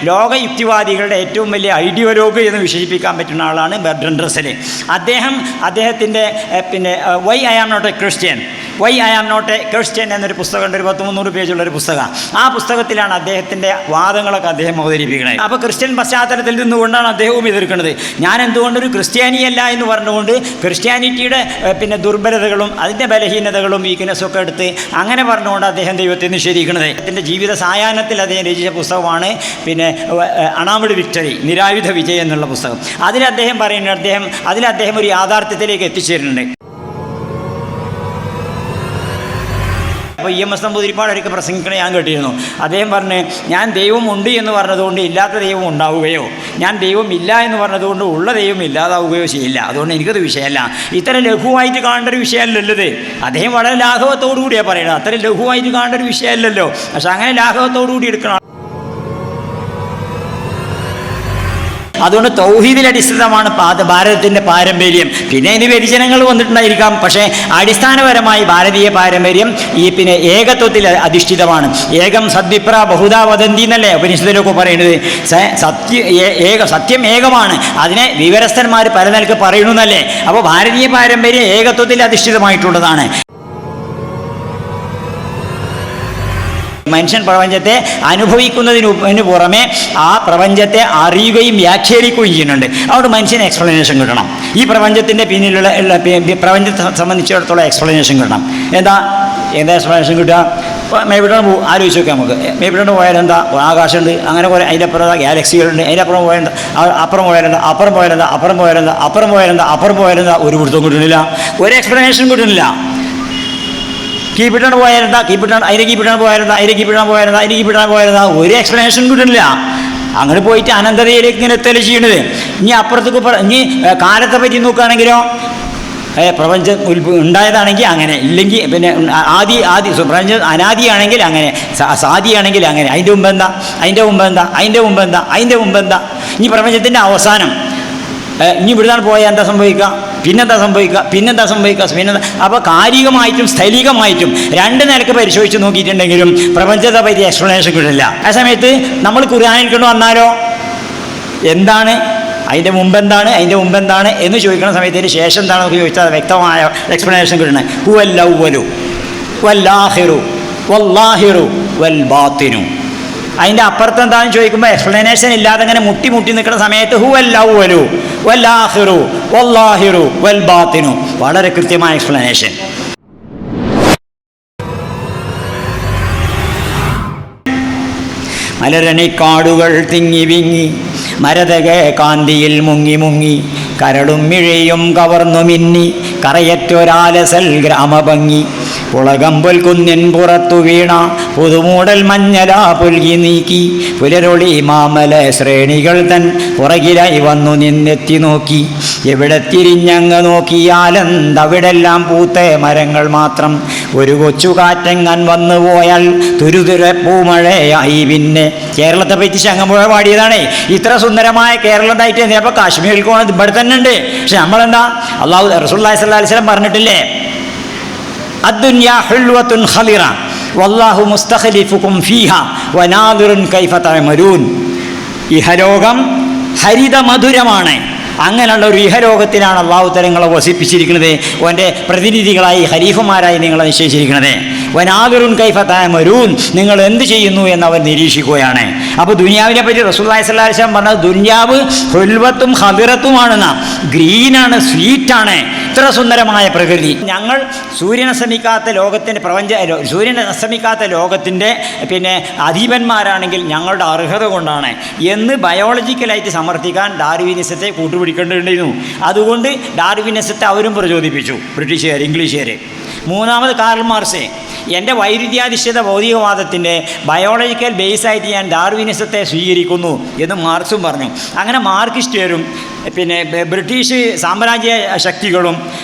ലോക യുക്തിവാദികളുടെ ഏറ്റവും വലിയ ഐഡിയോലോഗ് എന്ന് വിശേഷിപ്പിക്കാൻ പറ്റുന്ന ആളാണ് ബെർട്രൻഡ് റസ്സൽ. അദ്ദേഹത്തിൻ്റെ why I am not a Christian, why I am not a Christian എന്നൊരു പുസ്തകമുണ്ട്, ഒരു 100-300 പേജുള്ളൊരു പുസ്തകം. ആ പുസ്തകത്തിലാണ് അദ്ദേഹത്തിൻ്റെ വാദങ്ങളൊക്കെ അദ്ദേഹം അവതരിപ്പിക്കുന്നത്. അപ്പോൾ ക്രിസ്ത്യൻ പശ്ചാത്തലത്തിൽ നിന്നുകൊണ്ടാണ് അദ്ദേഹവും എതിർക്കുന്നത്. ഞാൻ എന്തുകൊണ്ടൊരു ക്രിസ്ത്യാനിയല്ല എന്ന് പറഞ്ഞുകൊണ്ട് ക്രിസ്ത്യാനിറ്റിയുടെ ദുർബലതകളും അതിൻ്റെ ബലഹീനതകളും വീക്ക്നെസ്സും ഒക്കെ എടുത്ത് അങ്ങനെ പറഞ്ഞുകൊണ്ട് അദ്ദേഹം ദൈവത്തെ നിഷേധിക്കുന്നത്. അദ്ദേഹത്തിൻ്റെ ജീവിത സായാഹ്നത്തിൽ അദ്ദേഹം രചിച്ച പുസ്തകമാണ് അണാമിഡ് വിക്ടറി, നിരായുധ വിജയം എന്നുള്ള പുസ്തകം. അതിൽ അദ്ദേഹം പറയുന്നത്, അദ്ദേഹം ഒരു യാഥാർത്ഥ്യത്തിലേക്ക് എത്തിച്ചേരുന്നുണ്ട്. അപ്പോൾ EMS നമ്പൂതിരിപ്പാടൊക്കെ പ്രസംഗിക്കണേ ഞാൻ കേട്ടിരുന്നു. അദ്ദേഹം പറഞ്ഞ്, ഞാൻ ദൈവം ഉണ്ട് എന്ന് പറഞ്ഞതുകൊണ്ട് ഇല്ലാത്ത ദൈവം ഉണ്ടാവുകയോ ഞാൻ ദൈവം ഇല്ല എന്ന് പറഞ്ഞതുകൊണ്ട് ഉള്ള ദൈവം ഇല്ലാതാവുകയോ ചെയ്യില്ല. അതുകൊണ്ട് എനിക്കത് വിഷയമല്ല. ഇത്ര ലഘുവായിട്ട് കാണേണ്ട ഒരു വിഷയമല്ലല്ലോ ഇത്. അദ്ദേഹം വളരെ ലാഘവത്തോടു കൂടിയാണ് പറയുന്നത്. അത്ര ലഘുവായിട്ട് കാണേണ്ട ഒരു വിഷയമല്ലല്ലോ. പക്ഷെ അങ്ങനെ ലാഘവത്തോടു കൂടി എടുക്കണം. അതുകൊണ്ട് തൗഹീദിൽ അടിസ്ഥാനമാണ് ഭാരതത്തിൻ്റെ പാരമ്പര്യം. പിന്നെ ഇനി വ്യതിചനങ്ങൾ വന്നിട്ടുണ്ടായിരിക്കാം, പക്ഷേ അടിസ്ഥാനപരമായി ഭാരതീയ പാരമ്പര്യം ഏകത്വത്തിൽ അധിഷ്ഠിതമാണ്. ഏകം സദ്വിപ്ര ബഹുധാ വദന്തി എന്നല്ലേ ഉപനിഷത്തിലൊക്കെ പറയുന്നത്. സത്യം ഏകമാണ്, അതിനെ വിവരസ്ഥന്മാർ പല നിലക്ക് പറയണമെന്നല്ലേ. അപ്പോൾ ഭാരതീയ പാരമ്പര്യം ഏകത്വത്തിൽ അധിഷ്ഠിതമായിട്ടുള്ളതാണ്. മനുഷ്യൻ പ്രപഞ്ചത്തെ അനുഭവിക്കുന്നതിന് പുറമെ ആ പ്രപഞ്ചത്തെ അറിയുകയും വ്യാഖ്യാനിക്കുകയും ചെയ്യുന്നുണ്ട്. അതുകൊണ്ട് മനുഷ്യന് എക്സ്പ്ലനേഷൻ കിട്ടണം. ഈ പ്രപഞ്ചത്തിൻ്റെ പിന്നിലുള്ള പ്രപഞ്ചത്തെ സംബന്ധിച്ചിടത്തോളം എക്സ്പ്ലനേഷൻ കിട്ടണം. എന്താ എക്സ്പ്ലനേഷൻ കിട്ടുക? മേപ്പിട്ടോണ്ട് പോകും. ആലോചിച്ച് നോക്കാം നമുക്ക്. മേപ്പിട്ടോണ്ട് പോയാലെന്താ? ആകാശമുണ്ട്, അങ്ങനെ കുറേ അതിൻ്റെ അപ്പുറം ഗാലക്സികളുണ്ട്, അതിൻ്റെ അപ്പുറം പോയാലെന്താ? അപ്പുറം പോയാലെന്താ? അപ്പുറം പോയാലെന്താ? അപ്പുറം പോയാലെന്താ? അപ്പുറം പോയാലെന്താ? അപ്പുറം പോയാലെന്താ? ഒരു പിടുത്തവും കിട്ടുന്നില്ല, ഒരു എക്സ്പ്ലനേഷൻ കിട്ടുന്നില്ല. കീപ്പിട്ടാണ് പോയാലെന്താ? അതിനെ കീപ്പിട്ടാണ് പോയാലെന്താ? ഒരു എക്സ്പ്ലനേഷൻ കിട്ടുന്നില്ല. അങ്ങനെ പോയിട്ട് അനന്തതയിലേക്ക് ഇങ്ങനെ എത്തല് ചെയ്യണത്. ഇനി അപ്പുറത്തേക്ക് ഇനി കാലത്തെ പറ്റി നോക്കുകയാണെങ്കിലോ, പ്രപഞ്ചം ഉണ്ടായതാണെങ്കിൽ അങ്ങനെ, ഇല്ലെങ്കിൽ പ്രപഞ്ചം അനാദിയാണെങ്കിൽ അങ്ങനെ, സാദിയാണെങ്കിൽ അങ്ങനെ. അതിൻ്റെ മുമ്പ് എന്താ? ഇനി പ്രപഞ്ചത്തിൻ്റെ അവസാനം ഇനി ഇവിടുന്നാണ് പോയാൽ എന്താ സംഭവിക്കുക? പിന്നെന്താ സംഭവിക്കുക? അപ്പോൾ കാലികമായിട്ടും സ്ഥൈലികമായിട്ടും രണ്ട് നിലക്ക് പരിശോധിച്ച് നോക്കിയിട്ടുണ്ടെങ്കിലും പ്രപഞ്ചത്തെ പറ്റി എക്സ്പ്ലനേഷൻ കിട്ടില്ല. ആ സമയത്ത് നമ്മൾ ഖുർആനിൽ കൊണ്ട് വന്നാലോ എന്താണ് അതിൻ്റെ മുമ്പെന്താണ് എന്ന് ചോദിക്കുന്ന സമയത്തിന് ശേഷം എന്താണെന്ന് ചോദിച്ചാൽ വ്യക്തമായ എക്സ്പ്ലനേഷൻ കിട്ടണേ. ഹുവൽ അവ്വലു വൽ ആഖിറു വല്ലാഹിറു വൽ ബാത്തിനു. അതിൻ്റെ അപ്പുറത്ത് എന്താണെന്ന് ചോദിക്കുമ്പോൾ എക്സ്പ്ലനേഷൻ ഇല്ലാതെ ഇങ്ങനെ മുട്ടി നിൽക്കുന്ന സമയത്ത് ഹുവൽ അവ്വലു വൽ ആഖിറു വല്ലാഹിറു വൽ ബാത്തിനു, വളരെ കൃത്യമായ എക്സ്പ്ലനേഷൻ. മലരണിക്കാടുകൾ തിങ്ങി വിങ്ങി മരതക കാന്തിയിൽ മുങ്ങി കരടും മിഴയും കവർന്നു മിന്നി കറയറ്റൊരാലസൽ ഗ്രാമഭംഗി പുളകമ്പൽ കുന്നിൻ പുറത്തു വീണ പുതുമൂടൽ മഞ്ഞല പുൽകി നീക്കി പുലരൊളി മാമല ശ്രേണികൾ തൻ പുറകിലായി വന്നു നിന്നെത്തി നോക്കി. എവിടെ തിരിഞ്ഞങ്ങ് നോക്കിയാലെന്തവിടെല്ലാം പൂത്ത മരങ്ങൾ മാത്രം. ഒരു കൊച്ചു കാറ്റങ്ങൻ വന്നു പോയാൽ തുരുതുര പൂമഴയായി. പിന്നെ കേരളത്തെ പറ്റി ശംഖുമുഴ പാടിയതാണേ. ഇത്ര സുന്ദരമായ കേരളത്തായിട്ട് ചിലപ്പോൾ കാശ്മീരിൽ പോകണത് ഇവിടെ തന്നെ ഉണ്ട്. പക്ഷെ നമ്മളെന്താ അള്ളാഹു റസൂലുള്ളാഹി സ്വല്ലല്ലാഹി അലൈഹി വസല്ലം പറഞ്ഞിട്ടില്ലേ, അദ്ദുനിയാ ഹുൽവത്തുൻ ഖദിറ വല്ലാഹു മുസ്തഖലിഫുകും ഫീഹാ വനാദിറുൻ കൈഫ തഅമലൂൻ. ഇഹലോകം ഹരിത മധുരമാണ്. അങ്ങനെയുള്ള ഒരു ഇഹലോകത്തിലാണ് അള്ളാഹു തആല നിങ്ങളെ വസിപ്പിച്ചിരിക്കുന്നത്. അവൻ്റെ പ്രതിനിധികളായി ഖലീഫമാരായി നിങ്ങളെ നിശ്ചയിച്ചിരിക്കുന്നത്. വനാദിറുൻ കൈഫ തഅമലൂൻ, നിങ്ങൾ എന്ത് ചെയ്യുന്നു എന്ന് അവൻ നിരീക്ഷിക്കുകയാണ്. അപ്പോൾ ദുനിയാവിനെ പറ്റി റസൂലുള്ളാഹി സ്വല്ലല്ലാഹി അലൈഹി വസല്ലം പറഞ്ഞത് ദുനിയാവ് ഹുൽവത്തും ഖദിറത്തുമാണെന്നാ, ഗ്രീനാണ്, സ്വീറ്റാണ്. ഇത്ര സുന്ദരമായ പ്രകൃതി. ഞങ്ങൾ സൂര്യൻ അസ്തമിക്കാത്ത ലോകത്തിൻ്റെ അധീപന്മാരാണെങ്കിൽ ഞങ്ങളുടെ അർഹത കൊണ്ടാണ് എന്ന് ബയോളജിക്കലായിട്ട് സമർത്ഥിക്കാൻ ഡാർവിനിസത്തെ കൂട്ടുപിടിക്കേണ്ടിയിരുന്നു. അതുകൊണ്ട് ഡാർവിനിസത്തെ അവരും പ്രചോദിപ്പിച്ചു, ബ്രിട്ടീഷുകാർ, ഇംഗ്ലീഷുകാർ. മൂന്നാമത് കാർൽ മാർക്സ്, എൻ്റെ വൈരുദ്ധ്യാധിഷ്ഠിത ഭൗതികവാദത്തിൻ്റെ ബയോളജിക്കൽ ബേസായിട്ട് ഞാൻ ഡാർവിനിസത്തെ സ്വീകരിക്കുന്നു എന്ന് മാർക്സും പറഞ്ഞു. അങ്ങനെ മാർക്സിസ്റ്റുകാരും പിന്നെ ബ്രിട്ടീഷ് സാമ്രാജ്യ ശക്തികളും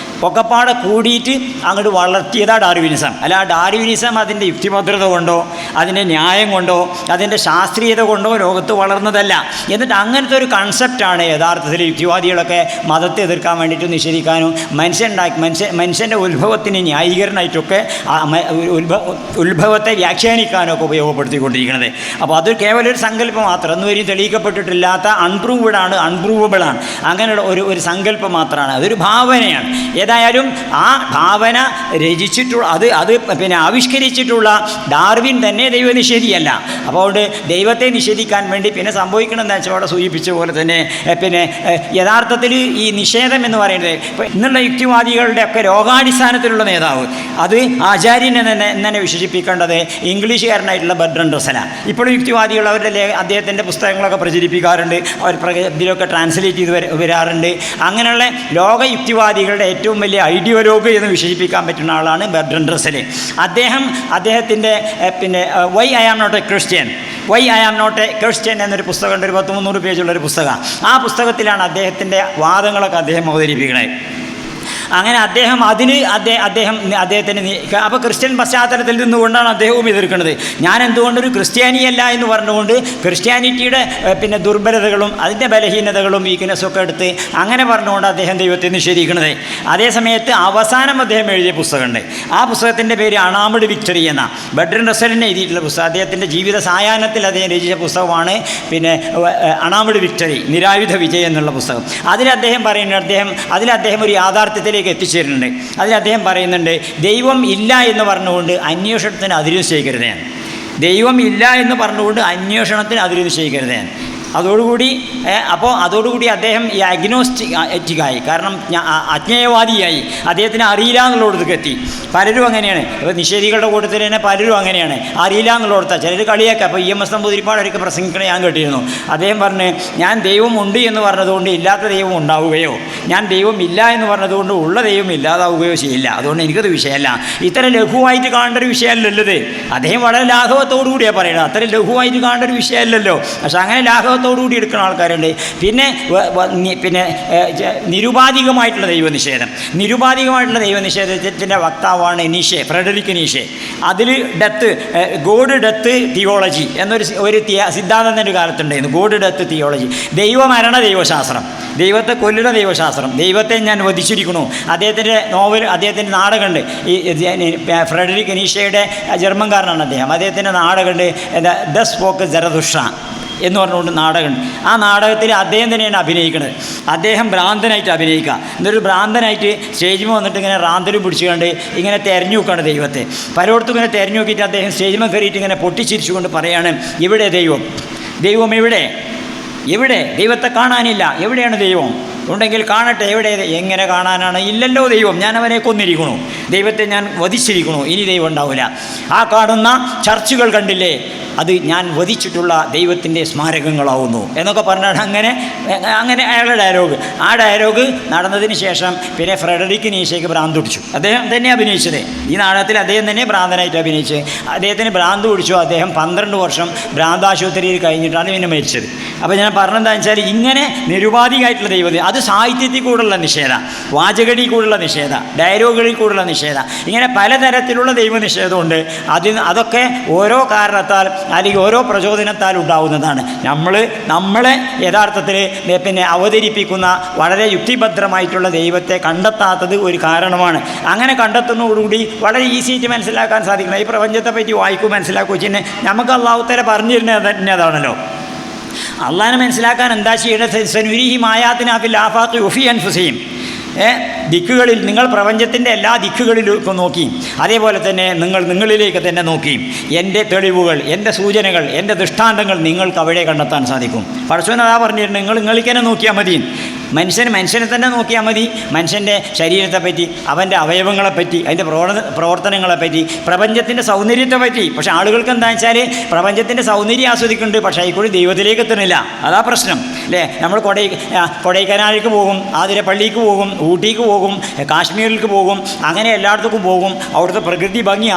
ഒക്കെപ്പാടെ കൂടിയിട്ട് അങ്ങോട്ട് വളർത്തിയതാണ് ഡാർവിനിസം. അല്ല, ഡാർവിനിസം അതിൻ്റെ യുക്തിഭദ്രത കൊണ്ടോ അതിൻ്റെ ന്യായം കൊണ്ടോ അതിൻ്റെ ശാസ്ത്രീയത കൊണ്ടോ ലോകത്ത് വളർന്നതല്ല. എന്നിട്ട് അങ്ങനത്തെ ഒരു കൺസെപ്റ്റാണ് യഥാർത്ഥത്തിൽ യുക്തിവാദികളൊക്കെ മതത്തെ എതിർക്കാൻ വേണ്ടിയിട്ട് നിഷേധിക്കാനും മനുഷ്യൻ്റെ ഉത്ഭവത്തിന് ന്യായീകരണമായിട്ടൊക്കെ ഉത്ഭവത്തെ വ്യാഖ്യാനിക്കാനൊക്കെ ഉപയോഗപ്പെടുത്തിക്കൊണ്ടിരിക്കുന്നത്. അപ്പോൾ അത് കേവലം ഒരു സങ്കല്പം മാത്രം, അന്നുവരെയും തെളിയിക്കപ്പെട്ടിട്ടില്ലാത്ത അൺപ്രൂവബിളാണ് അങ്ങനെയുള്ള ഒരു സങ്കല്പം മാത്രമാണ്, അതൊരു ഭാവനയാണ്. ഏതായാലും ആ ഭാവന രചിച്ചിട്ടുള്ള അത് പിന്നെ ആവിഷ്കരിച്ചിട്ടുള്ള ഡാർവിൻ തന്നെ ദൈവനിഷേധിയല്ല. അപ്പോൾ അതുകൊണ്ട് ദൈവത്തെ നിഷേധിക്കാൻ വേണ്ടി പിന്നെ സംഭവിക്കണമെന്ന് വെച്ചാൽ അവിടെ സൂചിപ്പിച്ച പോലെ തന്നെ പിന്നെ യഥാർത്ഥത്തിൽ ഈ നിഷേധം എന്ന് പറയുന്നത് ഇപ്പോൾ ഇന്നുള്ള യുക്തിവാദികളുടെ ഒക്കെ രോഗാടിസ്ഥാനത്തിലുള്ള നേതാവ് അത് ആചാര്യനെ തന്നെ വിശേഷിപ്പിക്കേണ്ടത് ഇംഗ്ലീഷുകാരനായിട്ടുള്ള ബെർട്രൻഡ് റസ്സലാണ്. ഇപ്പോഴും യുക്തിവാദികൾ അവരുടെ അദ്ദേഹത്തിൻ്റെ പുസ്തകങ്ങളൊക്കെ പ്രചരിപ്പിക്കാറുണ്ട്, അവർ ഇതിലൊക്കെ ട്രാൻസ്ലേറ്റ് ചെയ്ത് വരാറുണ്ട്. അങ്ങനെയുള്ള ലോക യുക്തിവാദികളുടെ ഏറ്റവും വലിയ ഐഡിയോലോഗ് എന്ന് വിശേഷിപ്പിക്കാൻ പറ്റുന്ന ആളാണ് ബെർട്രൻഡ് റസ്സൽ. അദ്ദേഹത്തിൻ്റെ പിന്നെ why I am not a Christian എന്നൊരു പുസ്തകമുണ്ട്, ഒരു 300 പേജുള്ളൊരു പുസ്തകം. ആ പുസ്തകത്തിലാണ് അദ്ദേഹത്തിൻ്റെ വാദങ്ങളൊക്കെ അദ്ദേഹം അവതരിപ്പിക്കുന്നത്. അങ്ങനെ അദ്ദേഹത്തിന് അപ്പോൾ ക്രിസ്ത്യൻ പശ്ചാത്തലത്തിൽ നിന്നുകൊണ്ടാണ് അദ്ദേഹവും എതിർക്കുന്നത്. ഞാൻ എന്തുകൊണ്ടൊരു ക്രിസ്ത്യാനിയല്ല എന്ന് പറഞ്ഞുകൊണ്ട് ക്രിസ്ത്യാനിറ്റിയുടെ പിന്നെ ദുർബലതകളും അതിൻ്റെ ബലഹീനതകളും വീക്ക്നെസ്സൊക്കെ എടുത്ത് അങ്ങനെ പറഞ്ഞുകൊണ്ട് അദ്ദേഹം ദൈവത്തെ നിഷേധിക്കുന്നത്. അതേസമയത്ത് അവസാനം അദ്ദേഹം എഴുതിയ പുസ്തകമുണ്ട്, ആ പുസ്തകത്തിൻ്റെ പേര് അണാമിഡ് വിക്ടറി എന്ന ബെർട്രൻഡ് റസ്സലിനെ എഴുതിയിട്ടുള്ള പുസ്തകം. അദ്ദേഹത്തിൻ്റെ ജീവിത സായാഹ്നത്തിൽ അദ്ദേഹം രചിച്ച പുസ്തകമാണ് പിന്നെ അണാമിഡ് വിക്ടറി, നിരായുധ വിജയം എന്നുള്ള പുസ്തകം. അതിലദ്ദേഹം ഒരു യാഥാർത്ഥ്യത്തിൽ എത്തിച്ചേരുന്നുണ്ട്. അതിൽ അദ്ദേഹം പറയുന്നുണ്ട്, ദൈവം ഇല്ല എന്ന് പറഞ്ഞുകൊണ്ട് അന്വേഷണത്തിന് അതിര് നിശ്ചയിക്കരുതേ. ദൈവം ഇല്ല എന്ന് പറഞ്ഞുകൊണ്ട് അന്വേഷണത്തിന് അതിര് നിശ്ചയിക്കരുതേ. അതോടുകൂടി അദ്ദേഹം ഈ അഗ്നോസ്റ്റിക്കായി, കാരണം അജ്ഞേയവാദിയായി, അദ്ദേഹത്തിന് അറിയില്ല എന്നുള്ളടത്തേക്ക് എത്തി. പലരും അങ്ങനെയാണ്, ഇപ്പോൾ നിഷേധികളുടെ കൂട്ടത്തിൽ തന്നെ പലരും അങ്ങനെയാണ്, അറിയില്ല എന്നുള്ളടത്താണ്. ചിലർ കളിയാക്കുക. അപ്പോൾ EMS നമ്പൂതിരിപ്പാടൊക്കെ പ്രസംഗിക്കണ ഞാൻ കേട്ടിരുന്നു. അദ്ദേഹം പറഞ്ഞ്, ഞാൻ ദൈവം ഉണ്ട് എന്ന് പറഞ്ഞതുകൊണ്ട് ഇല്ലാത്ത ദൈവം ഉണ്ടാവുകയോ ഞാൻ ദൈവം ഇല്ല എന്ന് പറഞ്ഞതുകൊണ്ട് ഉള്ള ദൈവം ഇല്ലാതാവുകയോ ചെയ്യില്ല, അതുകൊണ്ട് എനിക്കത് വിഷയമല്ല. ഇത്ര ലഘുവായിട്ട് കാണേണ്ട ഒരു വിഷയമല്ലല്ലോ ഇത്. അദ്ദേഹം വളരെ ലാഘവത്തോടു കൂടിയാണ് പറയുന്നത്, അത്ര ലഘുവായിട്ട് കാണേണ്ട ഒരു വിഷയമല്ലല്ലോ. പക്ഷെ അങ്ങനെ ലാഘവത്തോടുകൂടി എടുക്കുന്ന ആൾക്കാരുണ്ട്. പിന്നെ നിരുപാധികമായിട്ടുള്ള ദൈവനിഷേധത്തിൻ്റെ വക്താവാണ് ഫ്രെഡറിക് നീഷെ. അതിൽ ഗോഡ് ഡെത്ത് തിയോളജി എന്നൊരു സിദ്ധാന്തം ഒരു കാലത്തുണ്ടായിരുന്നു. ഗോഡ് ഡെത്ത് തിയോളജി, ദൈവമരണ ദൈവശാസ്ത്രം, ദൈവത്തെ കൊല്ലുന്ന ദൈവശാസ്ത്രം, ദൈവത്തെ ഞാൻ വധിച്ചിരിക്കുന്നു. അദ്ദേഹത്തിൻ്റെ നാടകമുണ്ട്, ഈ ഫ്രെഡറിക് നീഷയുടെ ജർമ്മൻകാരനാണ് അദ്ദേഹം. അദ്ദേഹത്തിൻ്റെ നാടകമുണ്ട് ദ സ്പോക്ക് ജരദുഷ്ട്ര എന്ന് പറഞ്ഞുകൊണ്ട് നാടകമുണ്ട്. ആ നാടകത്തിൽ അദ്ദേഹം തന്നെയാണ് അഭിനയിക്കുന്നത്. അദ്ദേഹം ഭ്രാന്തനായിട്ട് അഭിനയിക്കുക. എന്നൊരു ഭ്രാന്തനായിട്ട് സ്റ്റേജിൽ വന്നിട്ട് ഇങ്ങനെ റാന്തലും പിടിച്ചുകൊണ്ട് ഇങ്ങനെ തെരഞ്ഞു നോക്കുകയാണ് ദൈവത്തെ. പലയിടത്തും ഇങ്ങനെ തെരഞ്ഞു നോക്കിയിട്ട് അദ്ദേഹം സ്റ്റേജിൽ കയറിയിട്ട് ഇങ്ങനെ പൊട്ടിച്ചിരിച്ചുകൊണ്ട് പറയാണ്, ഇവിടെ ദൈവം എവിടെ ദൈവത്തെ കാണാനില്ല, എവിടെയാണ് ദൈവം? ഉണ്ടെങ്കിൽ കാണട്ടെ, എങ്ങനെ കാണാനാണ്? ഇല്ലല്ലോ ദൈവം, ഞാൻ അവനെ കൊന്നിരിക്കണു, ദൈവത്തെ ഞാൻ വധിച്ചിരിക്കണു, ഇനി ദൈവം ഉണ്ടാവില്ല. ആ കാണുന്ന ചർച്ചുകൾ കണ്ടില്ലേ, അത് ഞാൻ വധിച്ചിട്ടുള്ള ദൈവത്തിൻ്റെ സ്മാരകങ്ങളാവുന്നു എന്നൊക്കെ പറഞ്ഞാണ് അങ്ങനെ അയാളുടെ ഡയലോഗ് നടന്നതിന് ശേഷം പിന്നെ ഫ്രെഡറിക് നീഷയ്ക്ക് ഭ്രാന്ത് പിടിച്ചു. അദ്ദേഹം തന്നെ അഭിനയിച്ചത് ഈ നാടകത്തിൽ, അദ്ദേഹം തന്നെ ഭ്രാന്തനായിട്ട് അഭിനയിച്ച് അദ്ദേഹത്തിന് ഭ്രാന്ത് പിടിച്ചു. അദ്ദേഹം 12 വർഷം ഭ്രാന്താശുപത്രിയിൽ കഴിഞ്ഞിട്ടാണ് പിന്നെ മരിച്ചത്. അപ്പോൾ ഞാൻ പറഞ്ഞെന്താണെന്ന് വെച്ചാൽ, ഇങ്ങനെ നിരുപാധികമായിട്ടുള്ള ദൈവത്തെ, അത് സാഹിത്യത്തിൽ കൂടുള്ള നിഷേധ, വാചകടി കൂടുള്ള നിഷേധ, ഡയലോഗുകളിൽ കൂടുള്ള നിഷേധ, ഇങ്ങനെ പലതരത്തിലുള്ള ദൈവനിഷേധമുണ്ട്. അതൊക്കെ ഓരോ കാരണത്താൽ അല്ലെങ്കിൽ ഓരോ പ്രചോദനത്താൽ ഉണ്ടാവുന്നതാണ്. നമ്മളെ യഥാർത്ഥത്തിൽ പിന്നെ അവതരിപ്പിക്കുന്ന വളരെ യുക്തിഭദ്രമായിട്ടുള്ള ദൈവത്തെ കണ്ടെത്താത്തത് ഒരു കാരണമാണ്. അങ്ങനെ കണ്ടെത്തുന്നതോടുകൂടി വളരെ ഈസിയായിട്ട് മനസ്സിലാക്കാൻ സാധിക്കണം. ഈ പ്രപഞ്ചത്തെ പറ്റി വായിക്കും മനസ്സിലാക്കുക വെച്ചിട്ട് നമുക്ക് അള്ളാഹു തആല പറഞ്ഞിരുന്നത് തന്നെ അതാണല്ലോ. അള്ളാഹിനെ മനസ്സിലാക്കാൻ എന്താ ചെയ്യേണ്ടത്? സനുരീഹിം ആയാതിനാ ഫിൽ ആഫാഖി വഫീ അൻഫുസിഹിം, ദിക്കുകളിൽ നിങ്ങൾ പ്രപഞ്ചത്തിൻ്റെ എല്ലാ ദിക്കുകളിലും നോക്കി, അതേപോലെ തന്നെ നിങ്ങളിലേക്ക് തന്നെ നോക്കി, എൻ്റെ തെളിവുകൾ, എൻ്റെ സൂചനകൾ, എൻ്റെ ദൃഷ്ടാന്തങ്ങൾ നിങ്ങൾക്ക് അവിടെ കണ്ടെത്താൻ സാധിക്കും. പടച്ചോൻ അതാ പറഞ്ഞിട്ടുണ്ട്, നിങ്ങൾക്ക് തന്നെ നോക്കിയാൽ മതി. മനുഷ്യനെ തന്നെ നോക്കിയാൽ മതി. മനുഷ്യൻ്റെ ശരീരത്തെപ്പറ്റി, അവൻ്റെ അവയവങ്ങളെപ്പറ്റി, അതിൻ്റെ പ്രവർത്തനങ്ങളെപ്പറ്റി, പ്രപഞ്ചത്തിൻ്റെ സൗന്ദര്യത്തെപ്പറ്റി. പക്ഷേ ആളുകൾക്ക് എന്താ വെച്ചാൽ പ്രപഞ്ചത്തിൻ്റെ സൗന്ദര്യം ആസ്വദിക്കുന്നുണ്ട്, പക്ഷേ അതിൽക്കൂടി ദൈവത്തിലേക്ക് എത്തുന്നില്ല. അതാ പ്രശ്നം അല്ലേ? നമ്മൾ കൊടൈക്കനാലിലേക്ക് പോകും, ആതിരപ്പള്ളിക്ക് പോകും, ഊട്ടിക്ക് പോകും, കാശ്മീരിലേക്ക് പോകും, അങ്ങനെ എല്ലായിടത്തേക്കും പോകും. അവിടുത്തെ പ്രകൃതി ഭംഗി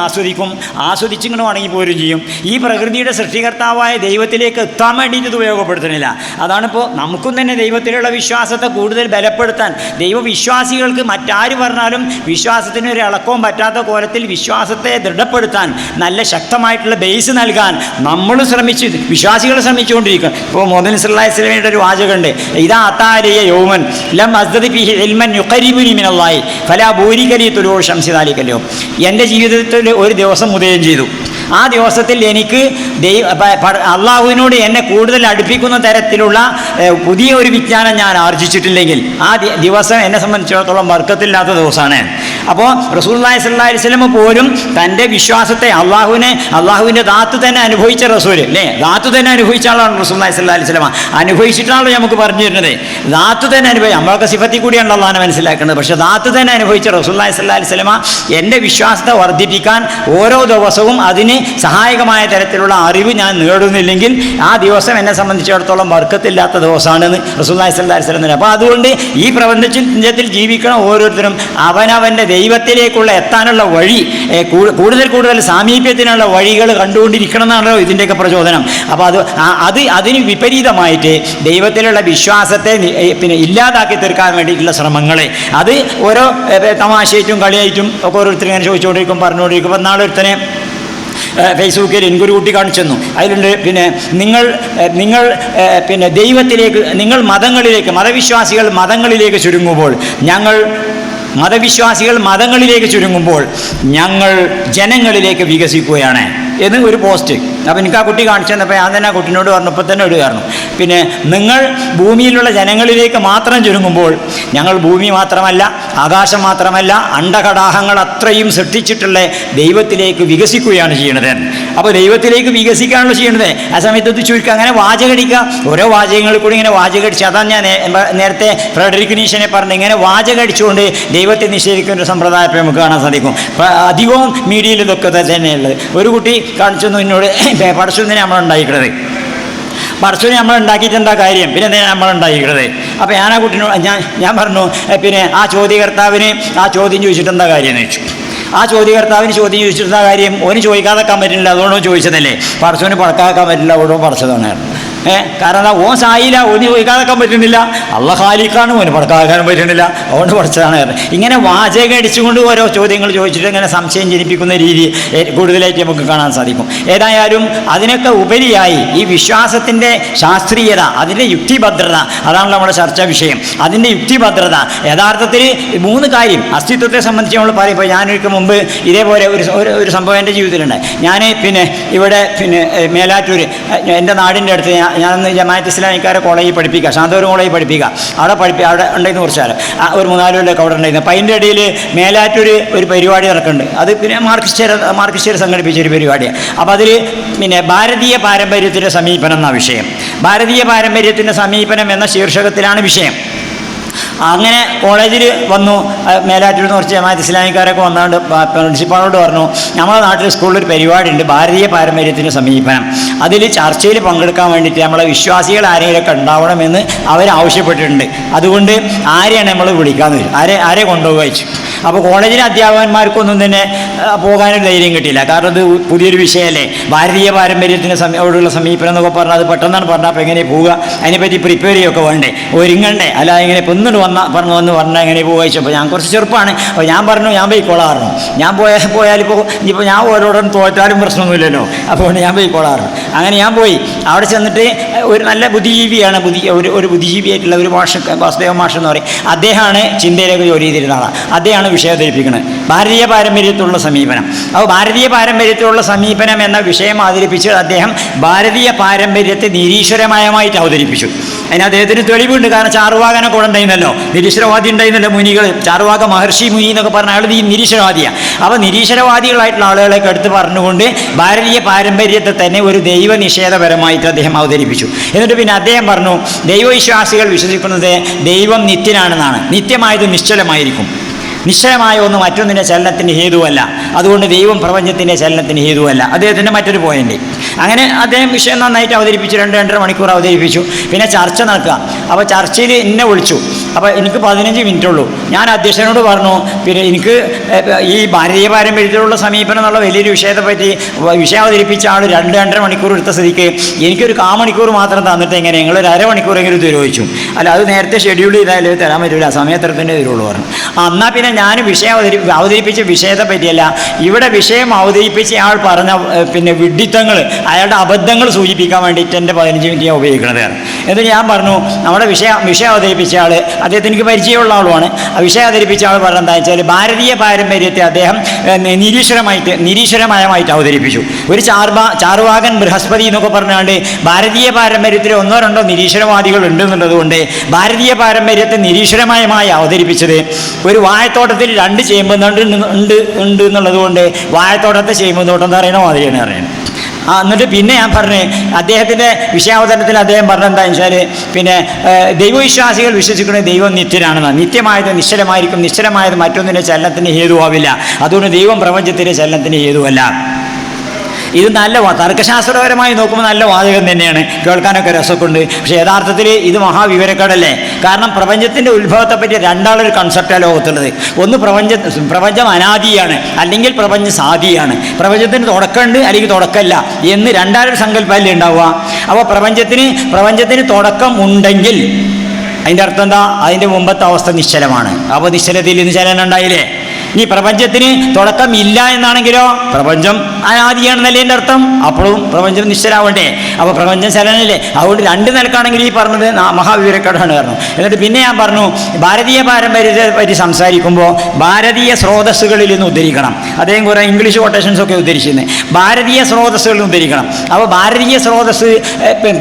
ആസ്വദിച്ചിങ്ങനെ മടങ്ങിപ്പോരും ചെയ്യും. ഈ പ്രകൃതിയുടെ സൃഷ്ടികർത്താവായ ദൈവത്തിലേക്ക് എത്താൻ വേണ്ടിയിട്ട് ഇത് ഉപയോഗപ്പെടുത്തുന്നില്ല. അതാണിപ്പോൾ നമുക്കും തന്നെ ദൈവത്തിലുള്ള വിശ്വാസത്തിൽ ദൈവവിശ്വാസത്തെ കൂടുതൽ ബലപ്പെടുത്താൻ, ദൈവവിശ്വാസികൾക്ക് മറ്റാര് പറഞ്ഞാലും വിശ്വാസത്തിന് ഒരു ഇളക്കവും പറ്റാത്ത കോലത്തിൽ വിശ്വാസത്തെ ദൃഢപ്പെടുത്താൻ, നല്ല ശക്തമായിട്ടുള്ള ബേസ് നൽകാൻ നമ്മൾ വിശ്വാസികൾ ശ്രമിച്ചുകൊണ്ടിരിക്കുക. ഇപ്പോൾ മുഹമ്മദ് സല്ലല്ലാഹു അലൈഹി വസല്ലമയുടെ ഒരു വാചകമുണ്ട്, ഇദാ അതാരിയ യൗമൻ ലം അസ്ദദ് ഫീഹി ഇൽമൻ യുഖരിബുനി മിനല്ലാഹി ഫലാ ബൂരിക ലി തുലൂ ശംസി ദാലിക യൗം. എൻ്റെ ജീവിതത്തിൽ ഒരു ദിവസം ഉദയം ചെയ്തു, ആ ദിവസത്തിൽ എനിക്ക് അള്ളാഹുവിനോട് എന്നെ കൂടുതൽ അടുപ്പിക്കുന്ന തരത്തിലുള്ള പുതിയ ഒരു വിജ്ഞാനം ഞാൻ ആർജിച്ചിട്ടില്ലെങ്കിൽ ആ ദിവസം എന്നെ സംബന്ധിച്ചിടത്തോളം ബർക്കത്തില്ലാത്ത ദിവസമാണ്. അപ്പോൾ റസൂലുള്ളാഹി സ്വല്ലല്ലാഹു അലൈഹി വസല്ലം പോലും തൻ്റെ വിശ്വാസത്തെ അള്ളാഹുവിൻ്റെ ദാത്ത് തന്നെ അനുഭവിച്ച റസൂൽ അല്ലേ, ദാത്ത് തന്നെ അനുഭവിച്ച ആളാണ് റസൂലുള്ളാഹി സ്വല്ലല്ലാഹു അലൈഹി വസല്ലം. അനുഭവിച്ചിട്ടാണല്ലോ നമുക്ക് പറഞ്ഞു തരുന്നത്. ദാത്ത് തന്നെ അനുഭവിച്ചു, നമ്മളൊക്കെ സിഫത്തിൽ കൂടിയാണ് അള്ളാഹിനെ മനസ്സിലാക്കുന്നത്. പക്ഷേ ദാത്ത് തന്നെ അനുഭവിച്ച റസൂലുള്ളാഹി സ്വല്ലല്ലാഹു അലൈഹി വസല്ലം എൻ്റെ വിശ്വാസത്തെ വർദ്ധിപ്പിക്കാൻ ഓരോ ദിവസവും അതിന് സഹായകമായ തരത്തിലുള്ള അറിവ് ഞാൻ നേടുന്നില്ലെങ്കിൽ ആ ദിവസം എന്നെ സംബന്ധിച്ചിടത്തോളം ബർക്കത്തില്ലാത്ത ദിവസമാണെന്ന് റസൂലുള്ളാഹി സ്വല്ലല്ലാഹു അലൈഹി വസല്ലം. അപ്പോൾ അതുകൊണ്ട് ഈ പ്രപഞ്ചത്തിൽ ജീവിക്കണം ഓരോരുത്തരും അവനവൻ്റെ ദൈവത്തിലേക്കുള്ള എത്താനുള്ള വഴി, കൂടുതൽ സാമീപ്യത്തിനുള്ള വഴികൾ കണ്ടുകൊണ്ടിരിക്കണം എന്നാണല്ലോ ഇതിൻ്റെയൊക്കെ പ്രചോദനം. അപ്പോൾ അതിന് വിപരീതമായിട്ട് ദൈവത്തിലുള്ള വിശ്വാസത്തെ ഇല്ലാതാക്കി തീർക്കാൻ വേണ്ടിയിട്ടുള്ള ശ്രമങ്ങൾ, അത് ഓരോ തമാശയായിട്ടും കളിയായിട്ടും ഒക്കെ ഓരോരുത്തർ ഇങ്ങനെ ചോദിച്ചുകൊണ്ടിരിക്കും, പറഞ്ഞുകൊണ്ടിരിക്കും. അപ്പോൾ നാളെ ഒരുത്തനെ ഫേസ്ബുക്കിൽ എനിക്കൊരു കുട്ടി കാണിച്ചു തന്നു. അതിലുണ്ട് നിങ്ങൾ ദൈവത്തിലേക്ക്, നിങ്ങൾ മതവിശ്വാസികൾ മതങ്ങളിലേക്ക് ചുരുങ്ങുമ്പോൾ ഞങ്ങൾ ജനങ്ങളിലേക്ക് വികസിക്കുകയാണ് എന്ന് ഒരു പോസ്റ്റ്. അപ്പോൾ എനിക്ക് ആ കുട്ടി കാണിച്ചു തന്നപ്പോൾ ഞാൻ തന്നെ ആ കുട്ടീനോട് പറഞ്ഞപ്പോൾ തന്നെ ഒരു കാരണം, നിങ്ങൾ ഭൂമിയിലുള്ള ജനങ്ങളിലേക്ക് മാത്രം ചുരുങ്ങുമ്പോൾ ഞങ്ങൾ ഭൂമി മാത്രമല്ല, ആകാശം മാത്രമല്ല, അണ്ടകടാഹങ്ങൾ അത്രയും സൃഷ്ടിച്ചിട്ടുള്ള ദൈവത്തിലേക്ക് വികസിക്കുകയാണ് ചെയ്യുന്നത്. അപ്പോൾ ദൈവത്തിലേക്ക് വികസിക്കുകയാണല്ലോ ചെയ്യുന്നത്. ആ സമയത്ത് ഇത് ചുരുക്കുക, അങ്ങനെ വാചകടിക്കുക, ഓരോ വാചകങ്ങളിൽ കൂടി ഇങ്ങനെ വാചകടിച്ച്, അതാണ് ഞാൻ നേരത്തെ ഫ്രെഡറിക് നീഷനെ പറഞ്ഞത്, ഇങ്ങനെ വാചകടിച്ചുകൊണ്ട് ദൈവത്തെ നിഷേധിക്കുന്ന ഒരു സമ്പ്രദായത്തെ നമുക്ക് കാണാൻ സാധിക്കും. അധികവും മീഡിയയിൽ ഇതൊക്കെ തന്നെയുള്ളത്. ഒരു കുട്ടി കാണിച്ചു തന്നു എന്നോട്, പടച്ചോനെ നമ്മളുണ്ടായിരിക്കുന്നത്, പടച്ചോനെ നമ്മളുണ്ടാക്കിയിട്ട് എന്താ കാര്യം, പിന്നെ എന്തിനാണ് നമ്മളുണ്ടായിരിക്കുന്നത്. അപ്പോൾ ഞാൻ ആ കുട്ടീനോട് ഞാൻ പറഞ്ഞു, ആ ചോദ്യകർത്താവിന് ആ ചോദ്യം ചോദിച്ചിട്ട് എന്താ കാര്യം എന്ന് ചോദിച്ചു. ആ ചോദ്യകർത്താവിന് ചോദ്യം ചോദിച്ചിട്ടുള്ള കാര്യം ഓന് ചോദിക്കാതെക്കാൻ പറ്റില്ല, അതുകൊണ്ടോ ചോദിച്ചതല്ലേ. പടച്ചോന് പടക്കാക്കാൻ പറ്റില്ല, അതുകൊണ്ടോ പടച്ചതാണ്. കാരണം ഓൻ സായില്ല, ഓന് ചോദിക്കാതെക്കാൻ പറ്റുന്നില്ല. അള്ളാഹ് ഖാലിഖാണ്, ഓന് പടക്കാക്കാനും പറ്റുന്നില്ല, അതുകൊണ്ട് പഠിച്ചതാണ്. ഇങ്ങനെ വാചകം അടിച്ചുകൊണ്ട് ഓരോ ചോദ്യങ്ങൾ ചോദിച്ചിട്ട് ഇങ്ങനെ സംശയം ജനിപ്പിക്കുന്ന രീതി കൂടുതലായിട്ട് നമുക്ക് കാണാൻ സാധിക്കും. ഏതായാലും അതിനൊക്കെ ഉപരിയായി ഈ വിശ്വാസത്തിൻ്റെ ശാസ്ത്രീയത, അതിൻ്റെ യുക്തിഭദ്രത, അതാണ് നമ്മുടെ ചർച്ചാ വിഷയം. അതിൻ്റെ യുക്തിഭദ്രത യഥാർത്ഥത്തിൽ 3 കാര്യം അസ്തിത്വത്തെ സംബന്ധിച്ച് നമ്മൾ പറയും. ഇപ്പോൾ ഞാനൊരിക്കൽ മുമ്പ് ഇതേപോലെ ഒരു സംഭവം എൻ്റെ ജീവിതത്തിലുണ്ടായി. ഞാൻ ഇവിടെ മേലാറ്റൂർ, എൻ്റെ നാടിൻ്റെ അടുത്ത് ഞാൻ ജമാഅത്ത് ഇസ്ലാമിക്കാരെ കോളേജിൽ പഠിപ്പിക്കുക, ശാന്തപുരം കോളേജിൽ പഠിപ്പിക്കുക. അവിടെ ഉണ്ടായിരുന്നു കുറച്ച് കാലം, ഒരു 3-4 കൊല്ലമൊക്കെ അവിടെ ഉണ്ടായിരുന്നു. അപ്പം അതിൻ്റെ ഇടയിൽ മേലാറ്റൂർ ഒരു പരിപാടി നടക്കുന്നുണ്ട്. അത് മാർക്സിസ്റ്റുകാർ സംഘടിപ്പിച്ച ഒരു പരിപാടിയാണ്. അപ്പോൾ അതിൽ ഭാരതീയ പാരമ്പര്യത്തിൻ്റെ സമീപനം എന്ന വിഷയം, ഭാരതീയ പാരമ്പര്യത്തിൻ്റെ സമീപനം എന്ന ശീർഷകത്തിലാണ് വിഷയം. അങ്ങനെ കോളേജിൽ വന്നു, മേലാറ്റൂർ നിന്ന് കുറച്ച് ജമാഅത്ത് ഇസ്ലാമിക്കാരൊക്കെ വന്നുകൊണ്ട് പ്രിൻസിപ്പാളോട് പറഞ്ഞു, നമ്മുടെ നാട്ടിൽ സ്കൂളിലൊരു പരിപാടി ഉണ്ട്, ഭാരതീയ പാരമ്പര്യത്തിൻ്റെ സമീപനം. അതിൽ ചർച്ചയിൽ പങ്കെടുക്കാൻ വേണ്ടിയിട്ട് നമ്മളെ വിശ്വാസികൾ ആരെങ്കിലുമൊക്കെ ഉണ്ടാവണമെന്ന് അവരാവശ്യപ്പെട്ടിട്ടുണ്ട്. അതുകൊണ്ട് ആരെയാണ് നമ്മൾ വിളിക്കാമെന്ന് ചോദിച്ചു. ആരെ കൊണ്ടുപോകുക വെച്ചു. അപ്പോൾ കോളേജിലെ അധ്യാപകന്മാർക്കൊന്നും തന്നെ പോകാനൊരു ധൈര്യം കിട്ടിയില്ല. കാരണം ഇത് പുതിയൊരു വിഷയമല്ലേ, ഭാരതീയ പാരമ്പര്യത്തിന് ഓടുള്ള സമീപനം എന്നൊക്കെ പറഞ്ഞാൽ അത് പെട്ടെന്നാണ് പറഞ്ഞാൽ അപ്പോൾ എങ്ങനെ പോവുക, അതിനെപ്പറ്റി പ്രിപ്പയർ ചെയ്യുകയൊക്കെ വേണ്ടേ, ഒരുങ്ങണ്ടേ, അല്ല ഇങ്ങനെ പെന്നിട്ട് പറഞ്ഞാൽ എങ്ങനെ പോവുക ചോദിച്ചപ്പോൾ ഞാൻ കുറച്ച് ചെറുപ്പമാണ്. അപ്പോൾ ഞാൻ പറഞ്ഞു ഞാൻ പോയിക്കോളാറുണ്ട്. ഞാൻ ഇനിയിപ്പോൾ ഞാൻ ഓരോടും തോറ്റാലും പ്രശ്നമൊന്നുമില്ലല്ലോ, അപ്പോൾ ഞാൻ പോയിക്കോളാറുണ്ട്. അങ്ങനെ ഞാൻ പോയി. അവിടെ ചെന്നിട്ട് ഒരു നല്ല ബുദ്ധിജീവിയാണ്, ഒരു ബുദ്ധിജീവിയായിട്ടുള്ള ഒരു വാസുദേവ മാഷ് എന്ന് പറയും. അദ്ദേഹമാണ് ചിന്തയിലേക്ക് ജോലി ചെയ്തിരുന്ന ആളാണ്. അദ്ദേഹമാണ് വിഷയം അവതരിപ്പിക്കുന്നത്, ഭാരതീയ പാരമ്പര്യത്തിലുള്ള സമീപനം. അപ്പോൾ ഭാരതീയ പാരമ്പര്യത്തിലുള്ള സമീപനം എന്ന വിഷയം അവതരിപ്പിച്ച് അദ്ദേഹം ഭാരതീയ പാരമ്പര്യത്തെ നിരീശ്വരമയമായിട്ട് അവതരിപ്പിച്ചു. അതിന് അദ്ദേഹത്തിന് തെളിവുണ്ട്. കാരണം ചാർവാകനൊക്കെ ഇവിടെ ഉണ്ടായിരുന്നല്ലോ, നിരീശ്വരവാദി ഉണ്ടായിരുന്നല്ലോ, മുനികൾ. ചാർവാക മഹർഷി മുനി എന്നൊക്കെ പറഞ്ഞ ആൾ ഈ നിരീശ്വരവാദിയാണ്. അപ്പോൾ നിരീശ്വരവാദികളായിട്ടുള്ള ആളുകളൊക്കെ എടുത്ത് പറഞ്ഞുകൊണ്ട് ഭാരതീയ പാരമ്പര്യത്തെ തന്നെ ഒരു ദൈവനിഷേധപരമായിട്ട് അദ്ദേഹം അവതരിപ്പിച്ചു. എന്നിട്ട് പിന്നെ അദ്ദേഹം പറഞ്ഞു, ദൈവവിശ്വാസികൾ വിശ്വസിക്കുന്നത് ദൈവം നിത്യനാണെന്നാണ്, നിത്യമായത് നിശ്ചലമായിരിക്കും, നിശ്ചയമായ ഒന്ന് മറ്റൊന്നിൻ്റെ ചലനത്തിന് ഹേതുവല്ല, അതുകൊണ്ട് ദൈവം പ്രപഞ്ചത്തിൻ്റെ ചലനത്തിന് ഹേതുവല്ല. അദ്ദേഹത്തിൻ്റെ മറ്റൊരു പോയിന്റ്. അങ്ങനെ അദ്ദേഹം വിഷയം നന്നായിട്ട് അവതരിപ്പിച്ചു, 2-2.5 മണിക്കൂർ അവതരിപ്പിച്ചു. പിന്നെ ചർച്ച നടക്കുക. അപ്പോൾ ചർച്ചയിൽ എന്നെ വിളിച്ചു. അപ്പോൾ എനിക്ക് 15 മിനിറ്റ് ഉള്ളൂ. ഞാൻ അധ്യക്ഷനോട് പറഞ്ഞു, പിന്നെ എനിക്ക് ഈ ഭാരതീയ പാരമ്പര്യത്തിലുള്ള സമീപനം എന്നുള്ള വലിയൊരു വിഷയത്തെപ്പറ്റി വിഷയം അവതരിപ്പിച്ച ആൾ 2-2.5 മണിക്കൂർ എടുത്ത സ്ഥിതിക്ക് എനിക്കൊരു 1/4 മണിക്കൂർ മാത്രം തന്നിട്ട് എങ്ങനെ നിങ്ങളൊരു അരമണിക്കൂറെങ്കിലും ചോദിച്ചു. അല്ല, അത് നേരത്തെ ഷെഡ്യൂൾ ചെയ്താലേ തരാൻ പറ്റില്ല, സമയത്തിൻ്റെ തരുള്ളൂ പറഞ്ഞു. എന്നാൽ പിന്നെ ഞാൻ വിഷയം അവതരിപ്പിച്ച വിഷയത്തെ പറ്റിയല്ല, ഇവിടെ വിഷയം അവതരിപ്പിച്ച ആൾ പറഞ്ഞ പിന്നെ വിഡ്ഢിത്തങ്ങൾ, അയാളുടെ അബദ്ധങ്ങൾ സൂചിപ്പിക്കാൻ വേണ്ടിയിട്ട് എൻ്റെ 15 മിനിറ്റ് ഞാൻ ഉപയോഗിക്കുന്നത്. എന്നിട്ട് ഞാൻ പറഞ്ഞു, നമ്മുടെ വിഷയം അവതരിപ്പിച്ച ആൾ, അദ്ദേഹത്തിന് എനിക്ക് പരിചയമുള്ള ആളുമാണ്. ആ വിഷയം അവതരിപ്പിച്ച ആൾ പറഞ്ഞത് എന്താ വെച്ചാൽ ഭാരതീയ പാരമ്പര്യത്തെ അദ്ദേഹം നിരീശ്വരമയമായിട്ട് അവതരിപ്പിച്ചു. ഒരു ചാർവാകൻ ബൃഹസ്പതി എന്നൊക്കെ പറഞ്ഞാണ്ട് ഭാരതീയ പാരമ്പര്യത്തിൽ 1-2 നിരീശ്വരവാദികൾ ഉണ്ടെന്നുള്ളതുകൊണ്ട് ഭാരതീയ പാരമ്പര്യത്തെ നിരീശ്വരമയമായി അവതരിപ്പിച്ചത് ഒരു വാഴത്തോട്ടത്തിൽ 2 ചേമ്പുന്നുണ്ട് ഉണ്ട് എന്നുള്ളത് കൊണ്ട് വാഴത്തോട്ടത്തെ ചേമ്പുന്നോട്ടം എന്ന് പറയുന്ന മാതിരിയാണ് പറയുന്നത്. എന്നിട്ട് പിന്നെ ഞാൻ പറഞ്ഞു, അദ്ദേഹത്തിൻ്റെ വിഷയാവതരണത്തിൽ അദ്ദേഹം പറഞ്ഞെന്താണെന്ന് വെച്ചാൽ, പിന്നെ ദൈവവിശ്വാസികൾ വിശ്വസിക്കുന്നത് ദൈവം നിത്യനാണെന്ന്. നിത്യമായത് നിശ്ചലമായിരിക്കും, നിശ്ചലമായത് മറ്റൊന്നിൻ്റെ ചലനത്തിന് ഹേതുവാവില്ല. അതുകൊണ്ട് ദൈവം പ്രപഞ്ചത്തിൻ്റെ ചലനത്തിന് ഹേതുവല്ല. ഇത് നല്ല തർക്കശാസ്ത്രപരമായി നോക്കുമ്പോൾ നല്ല വാചകം തന്നെയാണ്, കേൾക്കാനൊക്കെ രസമൊക്കെ ഉണ്ട്. പക്ഷേ യഥാർത്ഥത്തിൽ ഇത് മഹാവിവരക്കേടല്ലേ? കാരണം പ്രപഞ്ചത്തിൻ്റെ ഉത്ഭവത്തെപ്പറ്റി രണ്ടാളൊരു കൺസെപ്റ്റാണ് ലോകത്തുള്ളത്. ഒന്ന് പ്രപഞ്ചം അനാദിയാണ്, അല്ലെങ്കിൽ പ്രപഞ്ചം സാദിയാണ്. പ്രപഞ്ചത്തിന് തുടക്കമുണ്ട് അല്ലെങ്കിൽ തുടക്കമില്ല എന്ന് രണ്ടാളൊരു സങ്കല്പമല്ലേ ഉണ്ടാവുക. അപ്പോൾ പ്രപഞ്ചത്തിന് തുടക്കം ഉണ്ടെങ്കിൽ അതിൻ്റെ അർത്ഥം എന്താ? അതിൻ്റെ മുമ്പത്തെ അവസ്ഥ നിശ്ചലമാണ്. അപ്പോൾ നിശ്ചലത്തിൽ ഇന്ന് ചലനം ഉണ്ടായില്ലേ? ഇനി പ്രപഞ്ചത്തിന് തുടക്കമില്ല എന്നാണെങ്കിലോ പ്രപഞ്ചം അനാദിയാണെന്നല്ലേ എൻ്റെ അർത്ഥം. അപ്പോഴും പ്രപഞ്ചം നിശ്ചലാവണ്ടേ? അപ്പോൾ പ്രപഞ്ചം ചലനല്ലേ? അതുകൊണ്ട് 2 നിലക്കാണെങ്കിൽ ഈ പറഞ്ഞത് മഹാവിവരക്കേടാണ് കാരണം. എന്നിട്ട് പിന്നെ ഞാൻ പറഞ്ഞു, ഭാരതീയ പാരമ്പര്യത്തെ പറ്റി സംസാരിക്കുമ്പോൾ ഭാരതീയ സ്രോതസ്സുകളിൽ നിന്ന് ഉദ്ധരിക്കണം. അദ്ദേഹം കുറേ ഇംഗ്ലീഷ് കൊട്ടേഷൻസ് ഒക്കെ ഉദ്ധരിച്ചിരുന്നത് ഭാരതീയ സ്രോതസ്സുകളിൽ നിന്ന് ഉദ്ധരിക്കണം. അപ്പോൾ ഭാരതീയ സ്രോതസ്സ്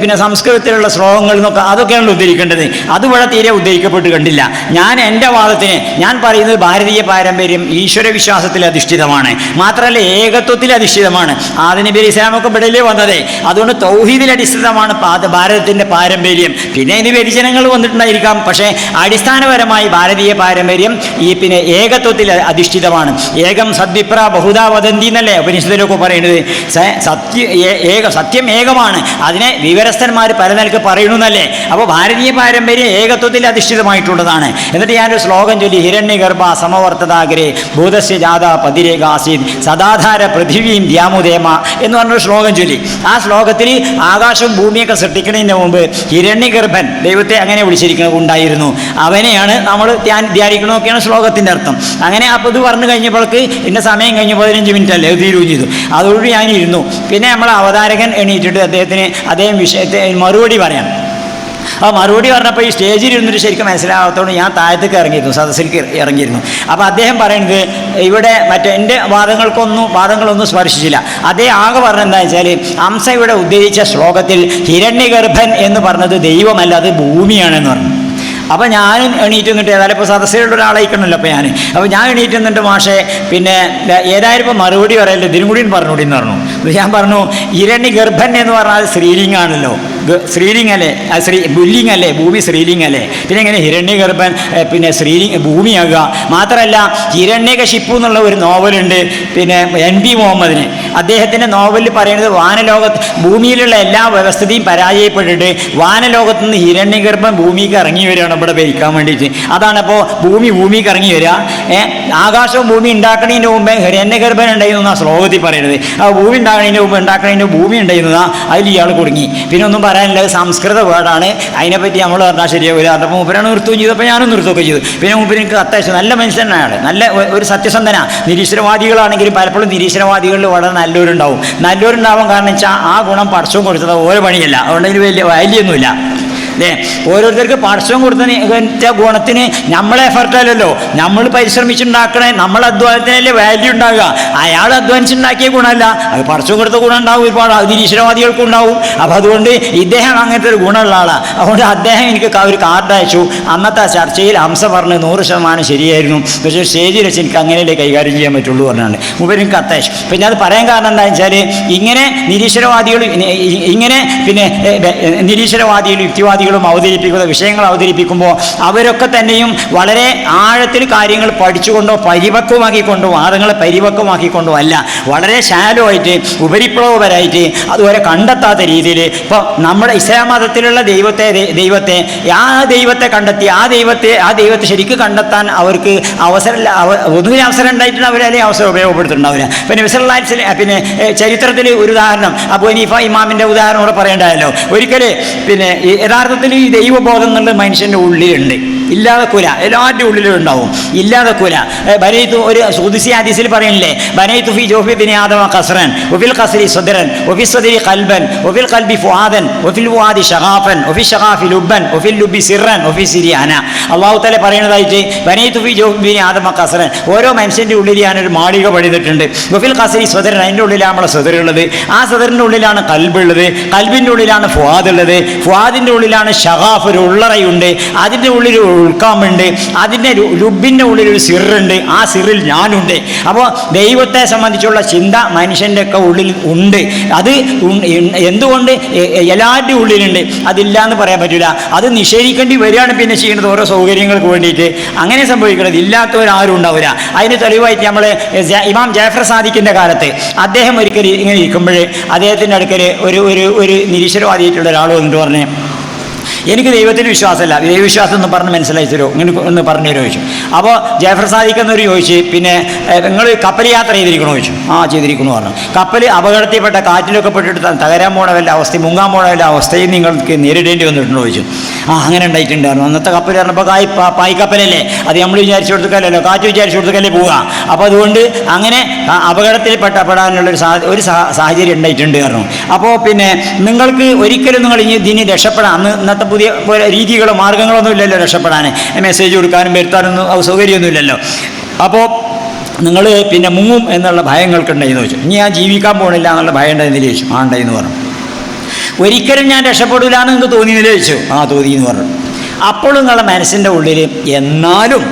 പിന്നെ സംസ്കൃതത്തിലുള്ള ശ്ലോകങ്ങൾ എന്നൊക്കെ അതൊക്കെയാണ് ഉദ്ധരിക്കേണ്ടത്. അതുവഴി തീരെ ഉദ്ധരിക്കപ്പെട്ട് കണ്ടില്ല. ഞാൻ എൻ്റെ വാദത്തിന് ഞാൻ പറയുന്നത് ഭാരതീയ പാരമ്പര്യം ഈശ്വരവിശ്വാസത്തിൽ അധിഷ്ഠിതമാണ്, മാത്രമല്ല ഏകത്വത്തിൽ അധിഷ്ഠിതമാണ്. ആദിനബി ഇസ്ലാമൊക്കെ ഇവിടെയല്ലേ വന്നത്. അതുകൊണ്ട് തൗഹീദിൽ അടിസ്ഥാനമാണ് ഭാരതത്തിൻ്റെ പാരമ്പര്യം. പിന്നെ ഇതിന് വ്യതിചനങ്ങൾ വന്നിട്ടുണ്ടായിരിക്കാം, പക്ഷേ അടിസ്ഥാനപരമായി ഭാരതീയ പാരമ്പര്യം പിന്നെ ഏകത്വത്തിൽ അധിഷ്ഠിതമാണ്. ഏകം സദ്വിപ്ര ബഹുധാ വദന്തി എന്നല്ലേ ഉപനിഷത്തിലൊക്കെ പറയുന്നത്. സത്യം ഏകമാണ്, അതിനെ വിവരസ്ഥന്മാർ പല നിലക്ക് പറയണമെന്നല്ലേ. അപ്പോൾ ഭാരതീയ പാരമ്പര്യം ഏകത്വത്തിൽ അധിഷ്ഠിതമായിട്ടുള്ളതാണ്. എന്നിട്ട് ഞാനൊരു ശ്ലോകം ചൊല്ലി, ഹിരണ്യഗർഭ സമവർത്തതാഗ്രേ ഭൂതസ്യ ജാത പതിരേകാസീൻ സദാധാര പൃഥിവീം ദ്യാമുദേമ എന്ന് പറഞ്ഞൊരു ശ്ലോകം ചൊല്ലി. ആ ശ്ലോകത്തിൽ ആകാശവും ഭൂമിയൊക്കെ സൃഷ്ടിക്കുന്നതിന് മുമ്പ് ഹിരണ്യഗർഭൻ ദൈവത്തെ അങ്ങനെ വിളിച്ചിരിക്കുന്നത് ഉണ്ടായിരുന്നു. അവനെയാണ് നമ്മൾ ധ്യാനിക്കണമെന്നൊക്കെയാണ് ശ്ലോകത്തിൻ്റെ അർത്ഥം. അങ്ങനെ അപ്പോൾ ഇത് പറഞ്ഞു കഴിഞ്ഞപ്പോഴേക്ക് എൻ്റെ സമയം കഴിഞ്ഞ് 15 മിനിറ്റ് അല്ലേ തീരുകയും ചെയ്തു. അതോടുകൂടി ഞാനിരുന്നു. പിന്നെ നമ്മൾ അവതാരകൻ എണീറ്റിട്ട് അദ്ദേഹം വിഷയത്തെ മറുപടി പറയാം. ആ മറുപടി പറഞ്ഞപ്പോൾ ഈ സ്റ്റേജിൽ ഇരുന്നിട്ട് ശരിക്കും മനസ്സിലാകാത്തതുകൊണ്ട് ഞാൻ താഴത്തേക്ക് ഇറങ്ങിയിരുന്നു, സദസ്സിലേക്ക് ഇറങ്ങിയിരുന്നു. അപ്പോൾ അദ്ദേഹം പറയുന്നത് ഇവിടെ എൻ്റെ വാദങ്ങളൊന്നും സ്പർശിച്ചില്ല. അദ്ദേഹം ആകെ പറഞ്ഞെന്താ വെച്ചാൽ, ഹംസ ഇവിടെ ഉദ്ധരിച്ച ശ്ലോകത്തിൽ ഹിരണ്യഗർഭൻ എന്ന് പറഞ്ഞത് ദൈവമല്ല, അത് ഭൂമിയാണെന്ന് പറഞ്ഞു. അപ്പോൾ ഞാനും എണീറ്റ് നിന്നിട്ട്, ഏതായാലും ഇപ്പോൾ സദസ്സിലുള്ള ഒരാളായിക്കണമല്ലോ അപ്പോൾ ഞാൻ എണീറ്റ് നിന്നിട്ട്, മാഷേ പിന്നെ ഏതായാലും ഇപ്പോൾ മറുപടി പറയല്ലോ, ഇതിനും കൂടി പറഞ്ഞുകൂടി എന്ന് പറഞ്ഞു. ഞാൻ പറഞ്ഞു, ഹിരണ്യഗർഭൻ എന്ന് പറഞ്ഞാൽ സ്ത്രീലിംഗാണല്ലോ, സ്ത്രീലിംഗല്ലേ, പുല്ലിംഗല്ലേ, ഭൂമി സ്ത്രീലിംഗല്ലേ, പിന്നെ എങ്ങനെ ഹിരണ്യഗർഭൻ പിന്നെ ഭൂമിയാകുക? മാത്രമല്ല ഹിരണ്യകശിപ്പു എന്നുള്ള ഒരു നോവലുണ്ട് പിന്നെ NP മുഹമ്മദിന്. അദ്ദേഹത്തിൻ്റെ നോവലിൽ പറയുന്നത് ഭൂമിയിലുള്ള എല്ലാ വ്യവസ്ഥയും പരാജയപ്പെട്ടിട്ട് വാനലോകത്തു നിന്ന് ഹിരണ്യഗർഭൻ ഭൂമിക്ക് ഇറങ്ങി വരികയാണ് ഇവിടെ ഭരിക്കാൻ വേണ്ടിയിട്ട്. അതാണപ്പോൾ ഭൂമിക്ക് ഇറങ്ങി വരിക. ആകാശവും ഭൂമി ഉണ്ടാക്കുന്നതിൻ്റെ മുമ്പേ ഹിരണ്യഗർഭൻ ഉണ്ടായിരുന്നു ആ ശ്ലോകത്തിൽ പറയുന്നത്. ആ ഭൂമി ഉണ്ടാക്കുന്നതിൻ്റെ ഭൂമി ഉണ്ടായിരുന്നതാ, അതിൽ ഇയാൾ കുടുങ്ങി. പിന്നെ ഒന്നും പറയാനുള്ളത് സംസ്കൃത വേർഡാണ്, അതിനെപ്പറ്റി നമ്മൾ പറഞ്ഞാൽ ശരിയാവില്ല. അപ്പോൾ മൂപ്പരാണ് നിർത്തുകയും ചെയ്തു, അപ്പോൾ ഞാനും നിർത്തുകയൊക്കെ ചെയ്തു. പിന്നെ മൂപ്പരിക്ക് അത്യാവശ്യം നല്ല മനുഷ്യനാണ്, നല്ല ഒരു സത്യസന്ധന. നിരീശ്വരവാദികളാണെങ്കിലും പലപ്പോഴും നിരീശ്വരവാദികളിൽ വളരെ നല്ലവരുണ്ടാവും. കാരണം വെച്ചാൽ ആ ഗുണം പടച്ചവും കൊടുത്തത് ഓരോ പണിയല്ല, അതുകൊണ്ട് അതിന് വലിയ വാല്യൊന്നുമില്ല. അല്ലേ? ഓരോരുത്തർക്ക് പടച്ചവും കൊടുത്ത ഗുണത്തിന് നമ്മളെ എഫർട്ടല്ലല്ലോ, നമ്മൾ പരിശ്രമിച്ചുണ്ടാക്കണേ, നമ്മളെ അധ്വാനത്തിനല്ലേ വാല്യൂ ഉണ്ടാകുക. അയാൾ അധ്വാനിച്ചുണ്ടാക്കിയ ഗുണമല്ല, അത് പടച്ചവും കൊടുത്ത ഗുണം ഉണ്ടാവും, ഒരുപാട് നിരീശ്വരവാദികൾക്കും ഉണ്ടാവും. അപ്പോൾ അതുകൊണ്ട് ഇദ്ദേഹം അങ്ങനത്തെ ഒരു ഗുണമുള്ള ആളാണ്. അതുകൊണ്ട് അദ്ദേഹം എനിക്ക് ഒരു കാർഡ് അയച്ചു. അന്നത്തെ ചർച്ചയിൽ ഹംസ പറഞ്ഞ് 100% ശരിയായിരുന്നു, പക്ഷേ സ്റ്റേജിൽ വെച്ച് എനിക്ക് അങ്ങനെയല്ലേ കൈകാര്യം ചെയ്യാൻ പറ്റുള്ളൂ പറഞ്ഞാണ് മുമ്പ് എനിക്ക് അത്യാവശ്യം. പിന്നെ അത് പറയാൻ കാരണം എന്താ വെച്ചാൽ, ഇങ്ങനെ നിരീശ്വരവാദികൾ യുക്തിവാദികൾ യുക്തിവാദികളും അവതരിപ്പിക്കുന്ന വിഷയങ്ങൾ അവതരിപ്പിക്കുമ്പോൾ അവരൊക്കെ തന്നെയും വളരെ ആഴത്തിൽ കാര്യങ്ങൾ പഠിച്ചുകൊണ്ടോ പരിപക്വമാക്കിക്കൊണ്ടോ വാദങ്ങളെ പരിപക്വമാക്കിക്കൊണ്ടോ അല്ല, വളരെ ഷാലോ ആയിട്ട് ഉപരിപ്ലവപരമായിട്ട് അതുവരെ കണ്ടെത്താത്ത രീതിയിൽ. ഇപ്പോൾ നമ്മുടെ ഇസ്ലാം മതത്തിലുള്ള ദൈവത്തെ ആ ദൈവത്തെ കണ്ടെത്തി ആ ദൈവത്തെ ശരിക്കും കണ്ടെത്താൻ അവർക്ക് അവസരമില്ല. ഒന്നുകിൽ അവസരം ഉണ്ടായിട്ടുണ്ട്, അവരല്ലേ അവസരം ഉപയോഗപ്പെടുത്തിയിട്ടുണ്ടാവില്ല. പിന്നെ പിന്നെ ചരിത്രത്തിൽ ഒരു ഉദാഹരണം അബൂ ഹനീഫ ഇമാമിൻ്റെ ഉദാഹരണം കൂടെ പറയേണ്ടതല്ലോ. ഒരിക്കൽ പിന്നെ യഥാർത്ഥത്തിൽ ഈ ദൈവബോധം എന്നുള്ളത് മനുഷ്യൻ്റെ ഉള്ളിലുണ്ട്, ഇല്ലാതെക്കൂല, എല്ലാവരുടെ ഉള്ളിലും ഉണ്ടാവും, ഇല്ലാതെക്കൂല. ബനൈതു ഒരു ഖുദ്സി ഹദീസിൽ പറയുന്നില്ലേ, ബനൈതു ഫി ജൗഫി ബനി ആദമ ഖസ്റൻ വഫിൽ ഖസ്രി സദ്റൻ വഫി സദ്രി ഖൽബൻ വഫിൽ ഖൽബി ഫുആദൻ വഫിൽ ഫുആദി ശഗാഫൻ വഫി ശഗാഫി ലുബ്ബൻ വഫിൽ ലുബ്ബി സിർറൻ വഫി സിരി അന. അല്ലാഹു തആല പറയുന്നതായിട്ട് ബനൈതു ഫി ജൗഫി ബനി ആദമ ഖസ്റൻ, ഓരോ മനുഷ്യൻ്റെ ഉള്ളിൽ ഞാനൊരു മാളിക പണിതിട്ടുണ്ട്. വഫിൽ ഖസ്രി സദ്റൻ, അതിൻ്റെ ഉള്ളിലാണ് നമ്മളെ സദറുള്ളത്, ആ സദറിൻ്റെ ഉള്ളിലാണ് കൽബുള്ളത്, കൽബിൻ്റെ ഉള്ളിലാണ് ഫുആദ് ഉള്ളത്, ഫുആദിൻ്റെ ഉള്ളിലാണ് ശഗാഫ് ഒരു ഉള്ളറയുണ്ട്, അതിൻ്റെ ഉള്ളിൽ ഉൾക്കാമുണ്ട്, അതിൻ്റെ ലുബിൻ്റെ ഉള്ളിൽ ഒരു സിറുണ്ട്, ആ സിറിൽ ഞാനുണ്ട്. അപ്പോൾ ദൈവത്തെ സംബന്ധിച്ചുള്ള ചിന്ത മനുഷ്യൻ്റെ ഒക്കെ ഉള്ളിൽ ഉണ്ട്. അത് എന്തുകൊണ്ട് എല്ലാവരുടെ ഉള്ളിലുണ്ട്, അതില്ല എന്ന് പറയാൻ പറ്റില്ല. അത് നിഷേധിക്കേണ്ടി വരികയാണ് പിന്നെ ചെയ്യുന്നത് ഓരോ സൗകര്യങ്ങൾക്ക് വേണ്ടിയിട്ട്. അങ്ങനെ സംഭവിക്കുന്നത് ഇല്ലാത്തവരാരും ഉണ്ടാവില്ല. അതിന് തെളിവായിട്ട് നമ്മൾ ഇമാം ജാഫർ സാദിഖിൻ്റെ കാലത്ത് അദ്ദേഹം ഒരിക്കൽ ഇങ്ങനെ ഇരിക്കുമ്പോൾ അദ്ദേഹത്തിൻ്റെ അടുക്കൽ ഒരു നിരീശ്വരവാദിയായിട്ടുള്ള ഒരാൾ വന്നിട്ട് പറഞ്ഞേ, എനിക്ക് ദൈവത്തിന് വിശ്വാസമല്ല, ദൈവവിശ്വാസം എന്ന് പറഞ്ഞ് മനസ്സിലായി തരുമോ, ഇങ്ങനെ ഒന്ന് പറഞ്ഞു തരുമോ ചോദിച്ചു. അപ്പോൾ ജാഫർ സാദിഖ് എന്നൊരു ചോദിച്ചു, പിന്നെ നിങ്ങൾ കപ്പൽ യാത്ര ചെയ്തിരിക്കണോ ചോദിച്ചു. ആ ചെയ്തിരിക്കുന്നു പറഞ്ഞു. കപ്പൽ അപകടത്തിൽപ്പെട്ട കാറ്റിലൊക്കെ പെട്ടിട്ട് തകരാൻ പോണ വല്ല അവസ്ഥയും മുങ്ങാൻ പോണ വല്ല അവസ്ഥയും നിങ്ങൾക്ക് നേരിടേണ്ടി വന്നിട്ടുണ്ടോ ചോദിച്ചു. ആ അങ്ങനെ ഉണ്ടായിട്ടുണ്ടായിരുന്നു. അന്നത്തെ കപ്പൽ പറഞ്ഞപ്പോൾ പായ്ക്കപ്പലല്ലേ, അത് നമ്മൾ വിചാരിച്ചു കൊടുത്തക്കല്ലോ, കാറ്റ് വിചാരിച്ചു കൊടുത്തക്കല്ലേ പോവുക. അപ്പോൾ അതുകൊണ്ട് അങ്ങനെ അപകടത്തിൽ പെടാനുള്ളൊരു സാഹചര്യം ഉണ്ടായിട്ടുണ്ട് പറഞ്ഞു. അപ്പോൾ പിന്നെ നിങ്ങൾക്ക് ഒരിക്കലും നിങ്ങൾ ഇതിന് രക്ഷപ്പെടാം, ഇന്നത്തെ പുതിയ രീതികളോ മാർഗങ്ങളോ ഒന്നും ഇല്ലല്ലോ രക്ഷപ്പെടാൻ, മെസ്സേജ് കൊടുക്കാനും വരുത്താനൊന്നും സൗകര്യമൊന്നുമില്ലല്ലോ. അപ്പോൾ നിങ്ങൾ പിന്നെ മുങ്ങും എന്നുള്ള ഭയങ്ങൾക്കുണ്ടായിരുന്നു ചോദിച്ചു. ഇനി ഞാൻ ജീവിക്കാൻ പോകണില്ല എന്നുള്ള ഭയം ഉണ്ടായിരുന്നില്ല ചോദിച്ചു. ആ ഉണ്ടായിരുന്നു പറഞ്ഞു. ഒരിക്കലും ഞാൻ രക്ഷപ്പെടില്ല എന്ന് നിങ്ങൾക്ക് തോന്നിയില്ല ചോദിച്ചു. ആ തോന്നിയെന്ന് പറഞ്ഞു. അപ്പോഴും നിങ്ങളുടെ മനസ്സിൻ്റെ ഉള്ളിൽ എന്നാലും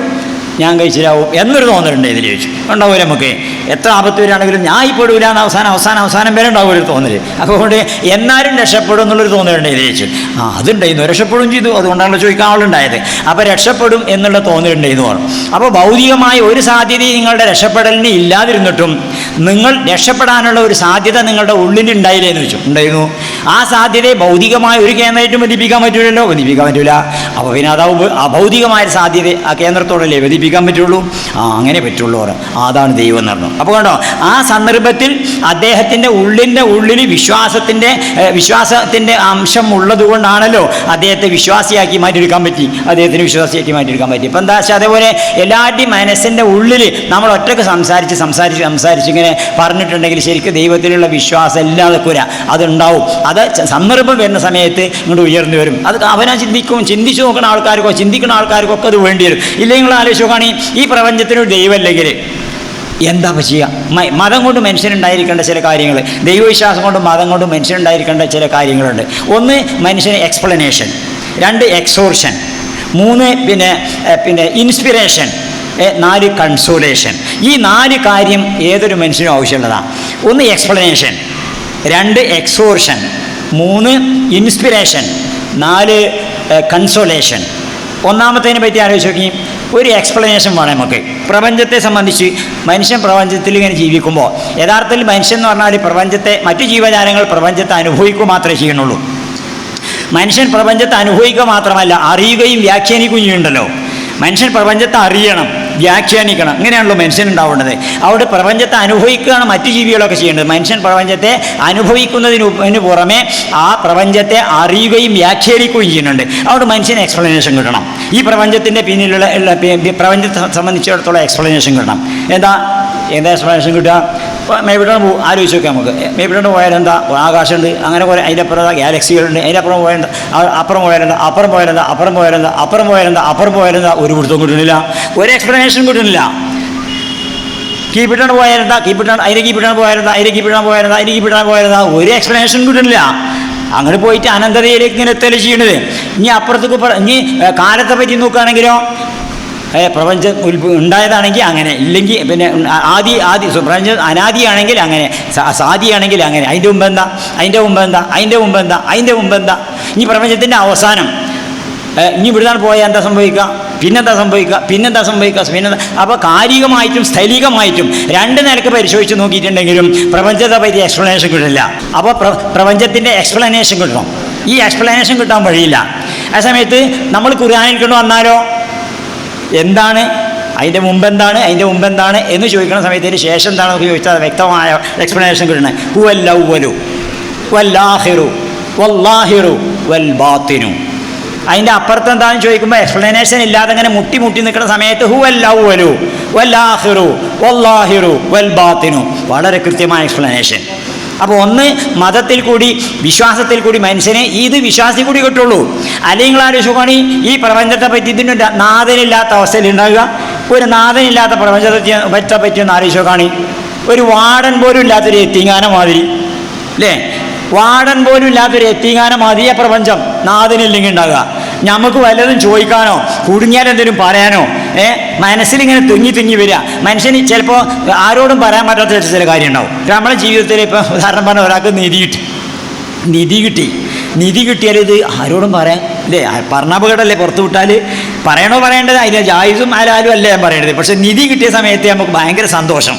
ഞാൻ കഴിച്ചിലാവും എന്നൊരു തോന്നലുണ്ട് ഇതിൽ ചോദിച്ചു. ഉണ്ടാവും നമുക്ക് എത്ര ആപത്ത് വരികയാണെങ്കിലും ഞാൻ ഈ പെടൂല എന്ന് അവസാനം വരെ ഉണ്ടാവും ഒരു തോന്നൽ. അതുകൊണ്ട് എന്നാലും രക്ഷപ്പെടും എന്നുള്ളൊരു തോന്നലുണ്ട് ഇതിൽ ചോദിച്ചു. ആ അതുണ്ടായിരുന്നു, രക്ഷപ്പെടും ചെയ്തു, അതുകൊണ്ടാണല്ലോ ചോദിക്കാൻ ആളുണ്ടായത്. അപ്പോൾ രക്ഷപ്പെടും എന്നുള്ള തോന്നലുണ്ടായിരുന്നു പറഞ്ഞു. അപ്പോൾ ഭൗതികമായ ഒരു സാധ്യതയും നിങ്ങളുടെ രക്ഷപ്പെടലിന് ഇല്ലാതിരുന്നിട്ടും നിങ്ങൾ രക്ഷപ്പെടാനുള്ള ഒരു സാധ്യത നിങ്ങളുടെ ഉള്ളിലുണ്ടായില്ലേ എന്ന് ചോദിച്ചു. ഉണ്ടായിരുന്നു. ആ സാധ്യതയെ ഭൗതികമായ ഒരു കേന്ദ്രമായിട്ടും ബന്ധിപ്പിക്കാൻ പറ്റൂലല്ലോ, ബന്ധിപ്പിക്കാൻ പറ്റൂല. അപ്പോൾ പിന്നെ അതാവും അഭൗതികമായ സാധ്യത ആ കേന്ദ്രത്തോടല്ലേ ബന്ധിപ്പിക്കാൻ പറ്റുള്ളൂ. ആ അങ്ങനെ പറ്റുള്ളൂ പറഞ്ഞു. അതാണ് ദൈവം എന്ന് പറഞ്ഞു. അപ്പോൾ കണ്ടോ, ആ സന്ദർഭത്തിൽ അദ്ദേഹത്തിൻ്റെ ഉള്ളിൽ വിശ്വാസത്തിൻ്റെ അംശം ഉള്ളത് കൊണ്ടാണല്ലോ അദ്ദേഹത്തെ വിശ്വാസിയാക്കി മാറ്റിയെടുക്കാൻ പറ്റി, അദ്ദേഹത്തിന് വിശ്വാസിയാക്കി മാറ്റിയെടുക്കാൻ പറ്റി. ഇപ്പം എന്താ വെച്ചാൽ അതേപോലെ എല്ലാവരുടെയും മനസ്സിൻ്റെ ഉള്ളിൽ നമ്മൾ ഒറ്റക്ക് സംസാരിച്ച് ഇങ്ങനെ പറഞ്ഞിട്ടുണ്ടെങ്കിൽ ശരിക്കും ദൈവത്തിലുള്ള വിശ്വാസം ഇല്ലാതെ കൂര അതുണ്ടാവും. അത് സന്ദർഭം വരുന്ന സമയത്ത് ഇങ്ങോട്ട് ഉയർന്നു വരും. അത് അവനാ ചിന്തിച്ചു നോക്കുന്ന ആൾക്കാർക്കോ ചിന്തിക്കുന്ന ആൾക്കാർക്കൊക്കെ അത് വേണ്ടി വരും. ഇല്ലെങ്കിൽ നിങ്ങൾ ആലോചിച്ച് നോക്കുകയാണെങ്കിൽ ഈ പ്രപഞ്ചത്തിനൊരു ദൈവമല്ലെങ്കിൽ എന്താ ചെയ്യുക? മതം കൊണ്ട് മനുഷ്യനുണ്ടായിരിക്കേണ്ട ചില കാര്യങ്ങൾ, ദൈവവിശ്വാസം കൊണ്ട് മതം കൊണ്ട് മനുഷ്യനുണ്ടായിരിക്കേണ്ട ചില കാര്യങ്ങളുണ്ട്. ഒന്ന് മനുഷ്യന് എക്സ്പ്ലനേഷൻ, 2 എക്സോർഷൻ, 3 പിന്നെ ഇൻസ്പിറേഷൻ, 4 കൺസോലേഷൻ. ഈ 4 കാര്യം ഏതൊരു മനുഷ്യനും ആവശ്യമുള്ളതാണ്. 1 എക്സ്പ്ലനേഷൻ, 2 എക്സോർഷൻ, 3 ഇൻസ്പിറേഷൻ, 4 കൺസോലേഷൻ. ഒന്നാമത്തേതിനെ പറ്റി ആലോചിച്ച് നോക്കി. ഒരു എക്സ്പ്ലനേഷൻ വേണം നമുക്ക്. പ്രപഞ്ചത്തെ സംബന്ധിച്ച് മനുഷ്യൻ പ്രപഞ്ചത്തിൽ ഇങ്ങനെ ജീവിക്കുമ്പോൾ യഥാർത്ഥത്തിൽ മനുഷ്യൻ എന്ന് പറഞ്ഞാൽ മറ്റു ജീവജാലങ്ങൾ പ്രപഞ്ചത്തെ അനുഭവിക്കുക മാത്രമേ ചെയ്യുന്നുള്ളൂ. മനുഷ്യൻ പ്രപഞ്ചത്തെ അനുഭവിക്കുക മാത്രമല്ല അറിയുകയും വ്യാഖ്യാനിക്കുകയും ചെയ്യുന്നുണ്ടല്ലോ. മനുഷ്യൻ പ്രപഞ്ചത്തെ അറിയണം, വ്യാഖ്യാനിക്കണം, ഇങ്ങനെയാണല്ലോ മനുഷ്യൻ ഉണ്ടാവേണ്ടത്. അവിടെ പ്രപഞ്ചത്തെ അനുഭവിക്കുകയാണ് മറ്റു ജീവികളൊക്കെ ചെയ്യേണ്ടത്. മനുഷ്യൻ പ്രപഞ്ചത്തെ അനുഭവിക്കുന്നതിന് പുറമെ ആ പ്രപഞ്ചത്തെ അറിയുകയും വ്യാഖ്യാനിക്കുകയും ചെയ്യുന്നുണ്ട്. അവിടെ മനുഷ്യന് എക്സ്പ്ലനേഷൻ കിട്ടണം. ഈ പ്രപഞ്ചത്തിൻ്റെ പിന്നിലുള്ള പ്രപഞ്ചത്തെ സംബന്ധിച്ചിടത്തോളം എക്സ്പ്ലനേഷൻ കിട്ടണം. എന്താ എക്സ്പ്ലനേഷൻ കിട്ടുക? മേപ്പിട്ടാണ് പോകും. ആലോചിച്ച് നോക്കാം നമുക്ക്. മേപ്പിട്ടാണ് പോയാലെന്താ? ആകാശമുണ്ട്, അങ്ങനെ കുറേ അതിൻ്റെ ഗാലക്സികളുണ്ട്, അതിനപ്പുറം പോയാലെന്താ, അപ്പുറം പോയാലെന്താ ഒരു പിടുത്തവും കിട്ടുന്നില്ല, ഒരു എക്സ്പ്ലനേഷൻ കിട്ടുന്നില്ല. കീപ്പിട്ടാണ് പോയാലെന്താ, അതിൻ്റെ കീപ്പിട്ടാണ് പോയാലെന്താ ഒരു എക്സ്പ്ലനേഷൻ കിട്ടുന്നില്ല. അങ്ങനെ പോയിട്ട് അനന്തതയിലേക്ക് ഇങ്ങനെ എത്തല് ചെയ്യണത്. ഇനി അപ്പുറത്തേക്ക് ഇനി കാലത്തെ പറ്റി നോക്കുകയാണെങ്കിലോ പ്രപഞ്ചം ഉണ്ടായതാണെങ്കിൽ അങ്ങനെ, ഇല്ലെങ്കിൽ പിന്നെ ആദി പ്രപഞ്ചം അനാദിയാണെങ്കിൽ അങ്ങനെ, സാദിയാണെങ്കിൽ അങ്ങനെ. അതിൻ്റെ മുമ്പ് എന്താ, അതിൻ്റെ മുമ്പ് എന്താ, അതിൻ്റെ മുമ്പ് എന്താ, അതിൻ്റെ മുമ്പ് എന്താ? ഇനി പ്രപഞ്ചത്തിൻ്റെ അവസാനം ഇനി ഇവിടുന്നാണ് പോയാൽ എന്താ സംഭവിക്കുക, പിന്നെന്താ സംഭവിക്കുക, പിന്നെന്താ സംഭവിക്കുക, പിന്നെന്താ? അപ്പോൾ കാലികമായിട്ടും സ്ഥലികമായിട്ടും രണ്ട് നിലക്ക് പരിശോധിച്ച് നോക്കിയിട്ടുണ്ടെങ്കിലും പ്രപഞ്ചത്തെ പറ്റി എക്സ്പ്ലനേഷൻ കിട്ടില്ല. അപ്പോൾ പ്രപഞ്ചത്തിൻ്റെ എക്സ്പ്ലനേഷൻ കിട്ടണം. ഈ എക്സ്പ്ലനേഷൻ കിട്ടാൻ വഴിയില്ല. ആ സമയത്ത് നമ്മൾ ഖുർആനിൽ കൊണ്ട് വന്നാലോ എന്താണ് അതിൻ്റെ മുമ്പെന്താണ്, അതിൻ്റെ മുമ്പെന്താണ് എന്ന് ചോദിക്കുന്ന സമയത്തിന് ശേഷം എന്താണെന്ന് ചോദിച്ചാൽ വ്യക്തമായ എക്സ്പ്ലനേഷൻ കിട്ടണേ. ഹുവൽ അവ്വലു വൽ ആഖിറു വല്ലാഹിറു വൽ ബാത്തിനു. അതിൻ്റെ അപ്പുറത്ത് എന്താണെന്ന് ചോദിക്കുമ്പോൾ എക്സ്പ്ലനേഷൻ ഇല്ലാതെ ഇങ്ങനെ മുട്ടി നിൽക്കുന്ന സമയത്ത് ഹുവൽ അവ്വലു വൽ ആഖിറു വല്ലാഹിറു വൽ ബാത്തിനു, വളരെ കൃത്യമായ എക്സ്പ്ലനേഷൻ. അപ്പോൾ ഒന്ന് മതത്തിൽ കൂടി വിശ്വാസത്തിൽ കൂടി മനുഷ്യനെ ഇത് വിശ്വാസത്തിൽ കൂടി കിട്ടുള്ളൂ. അല്ലെങ്കിൽ ആലോചിക്കുകയാണ് ഈ പ്രപഞ്ചത്തെ പറ്റി ഇതിന് നാഥനില്ലാത്ത അവസ്ഥയിൽ ഉണ്ടാകുക. ഒരു നാഥനില്ലാത്ത പ്രപഞ്ചത്തെ പറ്റിയൊന്ന് ആലോചിക്കുകയാണ്. ഒരു വാർഡൻ പോലും ഇല്ലാത്തൊരു എത്തിങ്ങാന മാതിരി അല്ലേ, വാർഡൻ പോലും ഇല്ലാത്തൊരു എത്തിങ്ങാന മാതിരിയ പ്രപഞ്ചം നാഥനില്ലെങ്കിൽ ഉണ്ടാകുക. നമുക്ക് വല്ലതും ചോദിക്കാനോ കുടുങ്ങിയാൽ എന്തെങ്കിലും പറയാനോ മനസ്സിലിങ്ങനെ തിങ്ങി വരിക. മനുഷ്യന് ചിലപ്പോൾ ആരോടും പറയാൻ പറ്റാത്ത ചില കാര്യം ഉണ്ടാവും. നമ്മളെ ജീവിതത്തിൽ ഇപ്പം ഉദാഹരണം പറഞ്ഞാൽ ഒരാൾക്ക് നിധി കിട്ടിയാൽ ഇത് ആരോടും പറയാൻ അല്ലേ, പറഞ്ഞപകടമല്ലേ, പുറത്തു വിട്ടാൽ പറയണോ പറയേണ്ടത് അതിന് ജായിസും ആരാലും അല്ലേ ഞാൻ പറയേണ്ടത്. പക്ഷെ നിധി കിട്ടിയ സമയത്ത് നമുക്ക് ഭയങ്കര സന്തോഷം.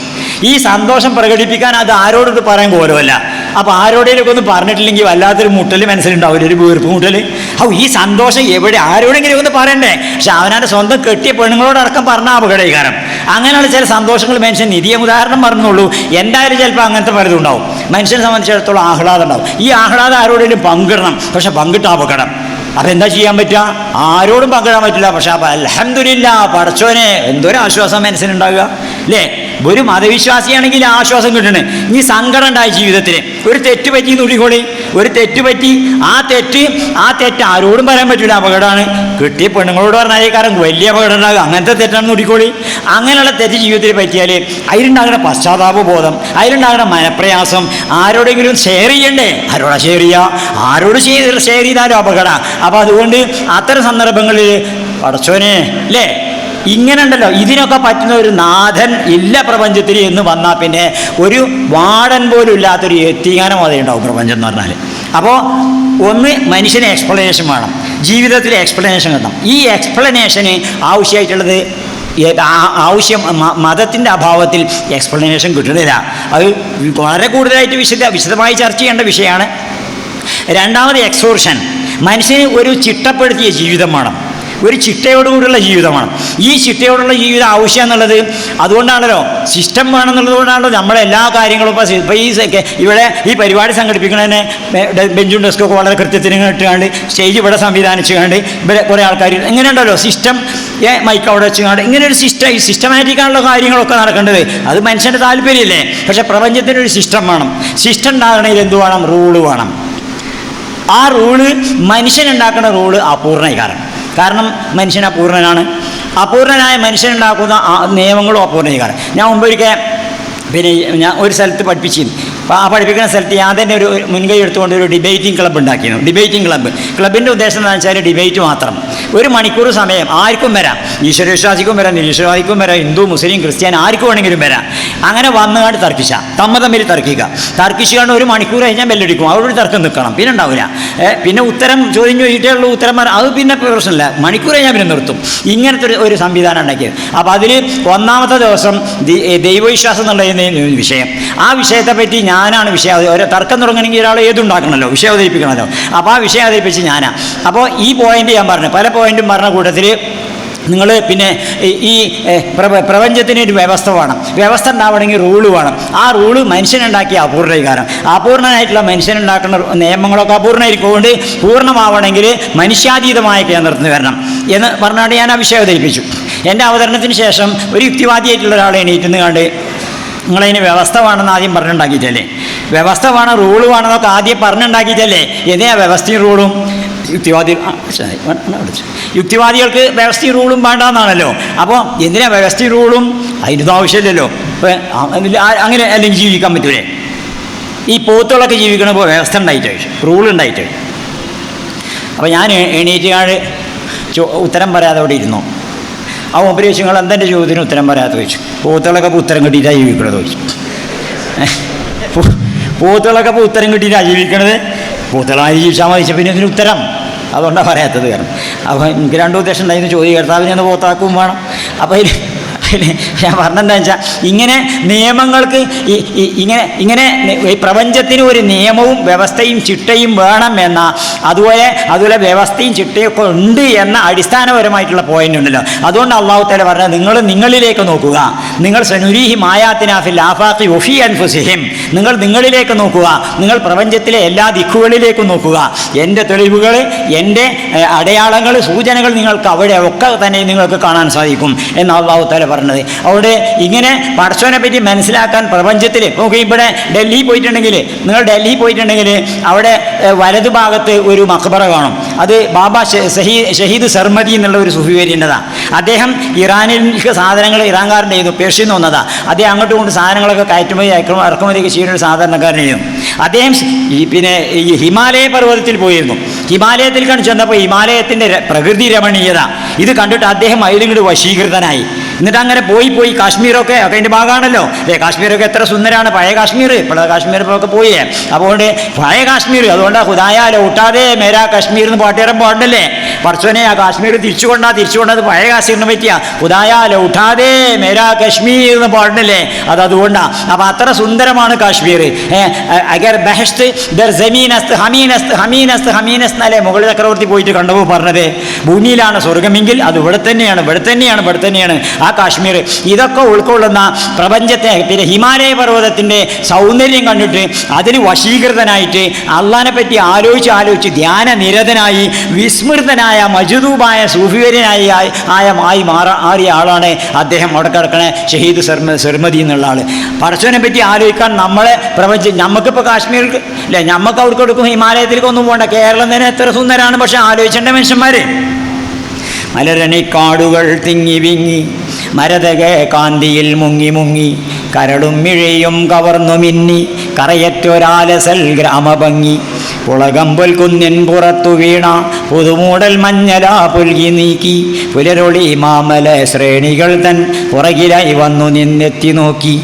ഈ സന്തോഷം പ്രകടിപ്പിക്കാൻ അത് ആരോടൊന്നും പറയാൻ പോലുമല്ല. അപ്പോൾ ആരോടെങ്കിലൊക്കെ ഒന്നും പറഞ്ഞിട്ടില്ലെങ്കിൽ വല്ലാത്തൊരു മുട്ടൽ മനസ്സിലുണ്ടാവില്ല, ഒരു വീർപ്പ് മുട്ടൽ. ഈ സന്തോഷം എവിടെ ആരോടെങ്കിലും ഒന്ന് പറയണ്ടേ. പക്ഷെ അവനവൻ്റെ സ്വന്തം കെട്ടിയ പെണ്ണുങ്ങളോടടക്കം പറഞ്ഞ അപകടീകാരം. അങ്ങനെയുള്ള ചില സന്തോഷങ്ങൾ മനുഷ്യൻ നിധിയെ ഉദാഹരണം പറഞ്ഞുള്ളൂ. എന്തായാലും ചിലപ്പോൾ അങ്ങനത്തെ പലതും ഉണ്ടാവും. മനുഷ്യനെ സംബന്ധിച്ചിടത്തോളം ആഹ്ലാദം ഉണ്ടാവും. ഈ ആഹ്ലാദം ആരോടെങ്കിലും പങ്കിടണം. പക്ഷെ പങ്കിട്ട അപകടം. അപ്പം എന്താ ചെയ്യാൻ പറ്റുക? ആരോടും പങ്കിടാൻ പറ്റില്ല. പക്ഷെ അപ്പം അൽഹംദുലില്ലാ പടച്ചോനെ എന്തൊരു ആശ്വാസം മനസ്സിനുണ്ടാകുക അല്ലേ. ഒരു മതവിശ്വാസിയാണെങ്കിൽ ആശ്വാസം കിട്ടണേ. ഇനി സങ്കടം ഉണ്ടായി ജീവിതത്തിൽ, ഒരു തെറ്റ് പറ്റി നുള്ളിക്കോളി, ഒരു തെറ്റ് പറ്റി, ആ തെറ്റ് ആരോടും പറയാൻ പറ്റില്ല, അപകടമാണ്. കിട്ടിയ പെണ്ണുങ്ങളോട് പറഞ്ഞാൽ കാരണം വലിയ അപകടം ഉണ്ടാകുക. അങ്ങനത്തെ തെറ്റാണ് നുള്ളിക്കോളി. അങ്ങനെയുള്ള തെറ്റ് ജീവിതത്തിൽ പറ്റിയാൽ അതിലുണ്ടാകുന്ന പശ്ചാത്താപ ബോധം, അതിലുണ്ടാകുന്ന മനപ്രയാസം ആരോടെങ്കിലും ഷെയർ ചെയ്യണ്ടേ. ആരോടാ ഷെയർ ചെയ്യുക? ആരോട് ഷെയർ ചെയ്താലും അപകടമാണ്. അപ്പോൾ അതുകൊണ്ട് അത്തരം സന്ദർഭങ്ങളിൽ പടച്ചോനെ അല്ലേ, ഇങ്ങനെ ഉണ്ടല്ലോ, ഇതിനൊക്കെ പറ്റുന്ന ഒരു നാഥൻ ഇല്ല പ്രപഞ്ചത്തിൽ എന്ന് വന്നാൽ പിന്നെ ഒരു വാർഡൻ പോലും ഇല്ലാത്തൊരു എത്തിങ്ങാനം ഉണ്ടാവും പ്രപഞ്ചം എന്ന് പറഞ്ഞാൽ. അപ്പോൾ ഒന്ന് മനുഷ്യന് എക്സ്പ്ലനേഷൻ വേണം, ജീവിതത്തിൽ എക്സ്പ്ലനേഷൻ കിട്ടണം. ഈ എക്സ്പ്ലനേഷന് ആവശ്യമായിട്ടുള്ളത് മതത്തിൻ്റെ അഭാവത്തിൽ എക്സ്പ്ലനേഷൻ കിട്ടുന്നില്ല. അത് വളരെ കൂടുതലായിട്ട് വിശദമായി ചർച്ച ചെയ്യേണ്ട വിഷയമാണ്. രണ്ടാമത് എക്സോർഷൻ. മനുഷ്യന് ഒരു ചിട്ടപ്പെടുത്തിയ ജീവിതം വേണം, ഒരു ചിട്ടയോടുകൂടിയുള്ള ജീവിതമാണ്. ഈ ചിട്ടയോടുള്ള ജീവിതം ആവശ്യം എന്നുള്ളത് അതുകൊണ്ടാണല്ലോ, സിസ്റ്റം വേണമെന്നുള്ളത് കൊണ്ടാണല്ലോ നമ്മളെല്ലാ കാര്യങ്ങളും. ഇപ്പോൾ ഇവിടെ ഈ പരിപാടി സംഘടിപ്പിക്കുന്നതിന് ബെഞ്ചും ഡെസ്കൊക്കെ വളരെ കൃത്യത്തിന് ഇട്ടുകൊണ്ട് സ്റ്റേജ് ഇവിടെ സംവിധാനിച്ചു കൊണ്ട് ഇവിടെ കുറേ ആൾക്കാർ ഇങ്ങനെ ഉണ്ടല്ലോ, സിസ്റ്റം മൈക്ക് അവിടെ വെച്ചുകൊണ്ട് ഇങ്ങനെ ഒരു സിസ്റ്റമാറ്റിക്കാണുള്ള കാര്യങ്ങളൊക്കെ നടക്കേണ്ടത്. അത് മനുഷ്യൻ്റെ താല്പര്യമല്ലേ. പക്ഷേ പ്രപഞ്ചത്തിനൊരു സിസ്റ്റം വേണം. സിസ്റ്റം ഉണ്ടാകണമെങ്കിൽ എന്ത് വേണം? റൂള് വേണം. ആ റൂള് മനുഷ്യനുണ്ടാക്കുന്ന റൂള് അപൂർണ്ണീകാരം. കാരണം മനുഷ്യൻ അപൂർണനാണ്. അപൂർണനായ മനുഷ്യനുണ്ടാക്കുന്ന നിയമങ്ങളും അപൂർണ്ണീകാരം. ഞാൻ മുമ്പൊരിക്കൽ ഞാൻ ഒരു സ്ഥലത്ത് പഠിപ്പിച്ചിരുന്നു. അപ്പോൾ ആ പഠിപ്പിക്കുന്ന സ്ഥലത്ത് ഞാൻ തന്നെ ഒരു മുൻകൈ എടുത്തുകൊണ്ട് ഒരു ഡിബേറ്റിംഗ് ക്ലബ്ബ് ഉണ്ടാക്കിയിരുന്നു. ഡിബേറ്റിംഗ് ക്ലബിൻ്റെ ഉദ്ദേശം എന്താണെന്ന് വെച്ചാൽ ഡിബേറ്റ് മാത്രം. 1 മണിക്കൂർ സമയം ആർക്കും വരാം, ഈശ്വരവിശ്വാസിക്കും വരാം, നിരീശ്വരവാദിക്കും വരാം, ഹിന്ദു മുസ്ലിം ക്രിസ്ത്യൻ ആർക്കും വേണമെങ്കിലും വരാം. അങ്ങനെ വന്നുകാണ്ട് തമ്മിൽ തർക്കിച്ചുകൊണ്ട് 1 മണിക്കൂർ കഴിഞ്ഞാൽ ബെല്ലടിക്കും. അവിടെ തർക്കം നിൽക്കണം, പിന്നെ ഉണ്ടാവില്ല. പിന്നെ ചോദ്യം ചോദിച്ചിട്ടേ ഉള്ളൂ, ഉത്തരം അത് പിന്നെ പ്രശ്നമില്ല. മണിക്കൂർ കഴിഞ്ഞാൽ പിന്നെ നിർത്തും. ഇങ്ങനത്തെ ഒരു സംവിധാനം ഉണ്ടാക്കിയത്. അപ്പോൾ അതിൽ 1ാമത്തെ ദിവസം ദൈവവിശ്വാസം എന്നുള്ള വിഷയം. ആ വിഷയത്തെ പറ്റി ഞാനാണ് ഒരു തർക്കം തുടങ്ങണമെങ്കിൽ ഒരാൾ ഏതുണ്ടാക്കണമല്ലോ, വിഷയം അവതരിപ്പിക്കണമല്ലോ. അപ്പോൾ ആ വിഷയം അവതരിപ്പിച്ച് ഞാനാണ്. അപ്പോൾ ഈ പോയിന്റ് ഞാൻ പറഞ്ഞു, പല പോയിന്റും പറഞ്ഞ കൂട്ടത്തിൽ നിങ്ങൾ പിന്നെ ഈ പ്രപഞ്ചത്തിന് ഒരു വ്യവസ്ഥ വേണം. വ്യവസ്ഥ ഉണ്ടാവണമെങ്കിൽ റൂള് വേണം. ആ റൂള് മനുഷ്യനുണ്ടാക്കിയ അപൂർണ്ണീകാരം. അപൂർണ്ണനായിട്ടുള്ള മനുഷ്യനുണ്ടാക്കുന്ന നിയമങ്ങളൊക്കെ അപൂർണ്ണമായിരിക്കും. പൂർണ്ണമാവണമെങ്കിൽ മനുഷ്യാതീതമായ കേന്ദ്രത്തിൽ വരണം എന്ന് പറഞ്ഞുകൊണ്ട് ഞാൻ ആ വിഷയം അവതരിപ്പിച്ചു. എൻ്റെ അവതരണത്തിന് ശേഷം ഒരു യുക്തിവാദിയായിട്ടുള്ള ഒരാളെ എണീറ്റുന്ന് കണ്ട് നിങ്ങളതിന് വ്യവസ്ഥ വേണമെന്ന് ആദ്യം പറഞ്ഞുണ്ടാക്കിയിട്ടല്ലേ, വ്യവസ്ഥ വേണം റൂള് വേണമെന്നൊക്കെ ആദ്യം പറഞ്ഞുണ്ടാക്കിയിട്ടല്ലേ, എന്തിനാ വ്യവസ്ഥയും റൂളും? യുക്തിവാദികൾക്ക് വ്യവസ്ഥയും റൂളും വേണ്ടെന്നാണല്ലോ. അപ്പോൾ എന്തിനാ വ്യവസ്ഥയും റൂളും? അതിൻ്റെ ആവശ്യമില്ലല്ലോ. അങ്ങനെ അല്ലെങ്കിൽ ജീവിക്കാൻ പറ്റൂലേ? ഈ പോത്തുകളൊക്കെ ജീവിക്കണപ്പോൾ വ്യവസ്ഥ ഉണ്ടായിട്ട് റൂൾ ഉണ്ടായിട്ട്. അപ്പോൾ ഞാൻ എണീറ്റുകാട് ഉത്തരം പറയാതെ അവിടെ ഇരുന്നു. ആ ഉപദേശങ്ങൾ എന്തെൻ്റെ ചോദ്യത്തിന് ഉത്തരം പറയാത്ത ചോദിച്ചു. പോത്തുകളൊക്കെ ഇപ്പോൾ ഉത്തരം കിട്ടിയിട്ടാണ് ജീവിക്കണത് ചോദിച്ചു. പോത്തുകളൊക്കെ ഇപ്പോൾ ഉത്തരം കിട്ടിയിട്ടാണ് ജീവിക്കണത്. പോത്തുകളായി ജീവിച്ചാൽ മതി, പിന്നെ ഇതിന് ഉത്തരം അതുകൊണ്ടാണ് പറയാത്തത്. കാരണം അപ്പോൾ എനിക്ക് 2 ഉദ്ദേശം ഉണ്ടായിരുന്നു. ചോദ്യം കർത്താവിനെ ഒന്ന് പോത്താക്കും വേണം. അപ്പോൾ ഞാൻ പറഞ്ഞെന്താ വെച്ചാൽ ഇങ്ങനെ നിയമങ്ങൾക്ക് ഇങ്ങനെ ഈ പ്രപഞ്ചത്തിന് ഒരു നിയമവും വ്യവസ്ഥയും ചിട്ടയും വേണമെന്ന അതുപോലെ വ്യവസ്ഥയും ചിട്ടയൊക്കെ ഉണ്ട് എന്ന അടിസ്ഥാനപരമായിട്ടുള്ള പോയിന്റ് ഉണ്ടല്ലോ. അതുകൊണ്ട് അള്ളാഹു തആല പറഞ്ഞത് നിങ്ങൾ നിങ്ങളിലേക്ക് നോക്കുക. നിങ്ങൾ സനുരീഹി മായാത്തിനാ ഫിൽ ആഫാഖി വഫീ അൻഫുസിഹിം. നിങ്ങൾ നിങ്ങളിലേക്ക് നോക്കുക. നിങ്ങൾ പ്രപഞ്ചത്തിലെ എല്ലാ ദിക്കുകളിലേക്കും നോക്കുക. എൻ്റെ തെളിവുകൾ, എൻ്റെ അടയാളങ്ങൾ, സൂചനകൾ നിങ്ങൾക്ക് അവിടെ ഒക്കെ തന്നെ നിങ്ങൾക്ക് കാണാൻ സാധിക്കും എന്ന് അള്ളാഹു തആല പറഞ്ഞത്. അവിടെ ഇങ്ങനെ പടച്ചോനെ പറ്റി മനസ്സിലാക്കാൻ പ്രപഞ്ചത്തിൽ നോക്കി. ഇവിടെ ഡൽഹി പോയിട്ടുണ്ടെങ്കിൽ അവിടെ വലതു ഭാഗത്ത് ഒരു മഖബറ കാണും. അത് ബാബ ഷഹീദ് സർമദി എന്നുള്ള ഒരു സുഫി വരിൻ്റെതാണ്. അദ്ദേഹം ഇറാനിലേക്ക് സാധനങ്ങൾ ഇറാൻകാരൻ്റെ ചെയ്തു, പേർഷ്യന്ന് വന്നതാണ്. അദ്ദേഹം അങ്ങോട്ട് കൊണ്ട് സാധനങ്ങളൊക്കെ കയറ്റുമതി ഇറക്കുമതിയൊക്കെ ചെയ്യുന്ന ഒരു സാധാരണക്കാരനായിരുന്നു. അദ്ദേഹം പിന്നെ ഈ ഹിമാലയ പർവ്വതത്തിൽ പോയിരുന്നു. ഹിമാലയത്തിൽ കണ്ടു ചെന്നപ്പോൾ ഹിമാലയത്തിൻ്റെ പ്രകൃതി രമണീയത ഇത് കണ്ടിട്ട് അദ്ദേഹം അതിലിങ്ങോട്ട് വശീകൃതനായി. എന്നിട്ട് അങ്ങനെ പോയി കാശ്മീരൊക്കെ അതിൻ്റെ ഭാഗമാണല്ലോ അല്ലേ. കാശ്മീരൊക്കെ എത്ര സുന്ദരമാണ്. പഴയ കാശ്മീർ, ഇപ്പോഴത്തെ കാശ്മീർ ഇപ്പോൾ ഒക്കെ പോയി. അതുകൊണ്ട് പഴയ കാശ്മീർ, അതുകൊണ്ട് ഹുദായാ ലൗട്ടാതെ മേരാ കാശ്മീർ എന്ന് പാട്ടുകാരൻ പാടണ്ടല്ലേ. പടച്ചോനെ ആ കാശ്മീർ തിരിച്ചുകൊണ്ടത് പഴയ കാശ്മീരിനെ പറ്റിയാ. ഹുദായാ ലൗട്ടാതെ മേരാ കാശ്മീർ എന്ന് പാടണ്ടല്ലേ. അതുകൊണ്ടാണ്. അപ്പം അത്ര സുന്ദരമാണ് കാശ്മീർ. അഗർ ബഹഷ്ത് ദർ ജമീനസ്ത് ഹമീനസ്ത് എന്നല്ലേ മുഗൾ ചക്രവർത്തി പോയിട്ട് കണ്ടപ്പോൾ പറഞ്ഞത്. ഭൂമിയിലാണ് സ്വർഗമെങ്കിൽ അത് ഇവിടെ തന്നെയാണ് ആ കാശ്മീർ. ഇതൊക്കെ ഉൾക്കൊള്ളുന്ന പ്രപഞ്ചത്തെ പിന്നെ ഹിമാലയ പർവ്വതത്തിൻ്റെ സൗന്ദര്യം കണ്ടിട്ട് അതിന് വശീകൃതനായിട്ട് അള്ളാഹിനെ പറ്റി ആലോചിച്ച് ധ്യാനനിരതനായി വിസ്മൃതനായ മജ്ദൂബായ സൂഫിവര്യനായി മാറിയ ആളാണ് അദ്ദേഹം. അവിടെ കിടക്കണ ഷഹീദ് സർമദി എന്നുള്ള ആൾ. പടച്ചോനെ പറ്റി ആലോചിക്കാൻ നമ്മളെ നമുക്കിപ്പോൾ കാശ്മീർക്ക് അല്ലേ, നമുക്ക് അവിടെ കൊടുക്കും ഹിമാലയത്തിലേക്കൊന്നും പോകണ്ട. കേരളം തന്നെ എത്ര സുന്ദരമാണ്. പക്ഷെ ആലോചിച്ചേണ്ട മനുഷ്യന്മാർ. മലരണിക്കാടുകൾ തിങ്ങി വിങ്ങി മരതക കാന്തിയിൽ മുങ്ങി കരളും മിഴയും കവർന്നു മിന്നി കറയറ്റൊരാലസൽ ഗ്രാമഭംഗി പുളകമ്പൽ കുന്നിൻ പുറത്തു വീണ പുതുമൂടൽ മഞ്ഞലാ പുൽകി നീക്കി പുലരൊളി മാമല ശ്രേണികൾ തൻ പുറകിലായി വന്നു നിന്നെത്തി നോക്കി.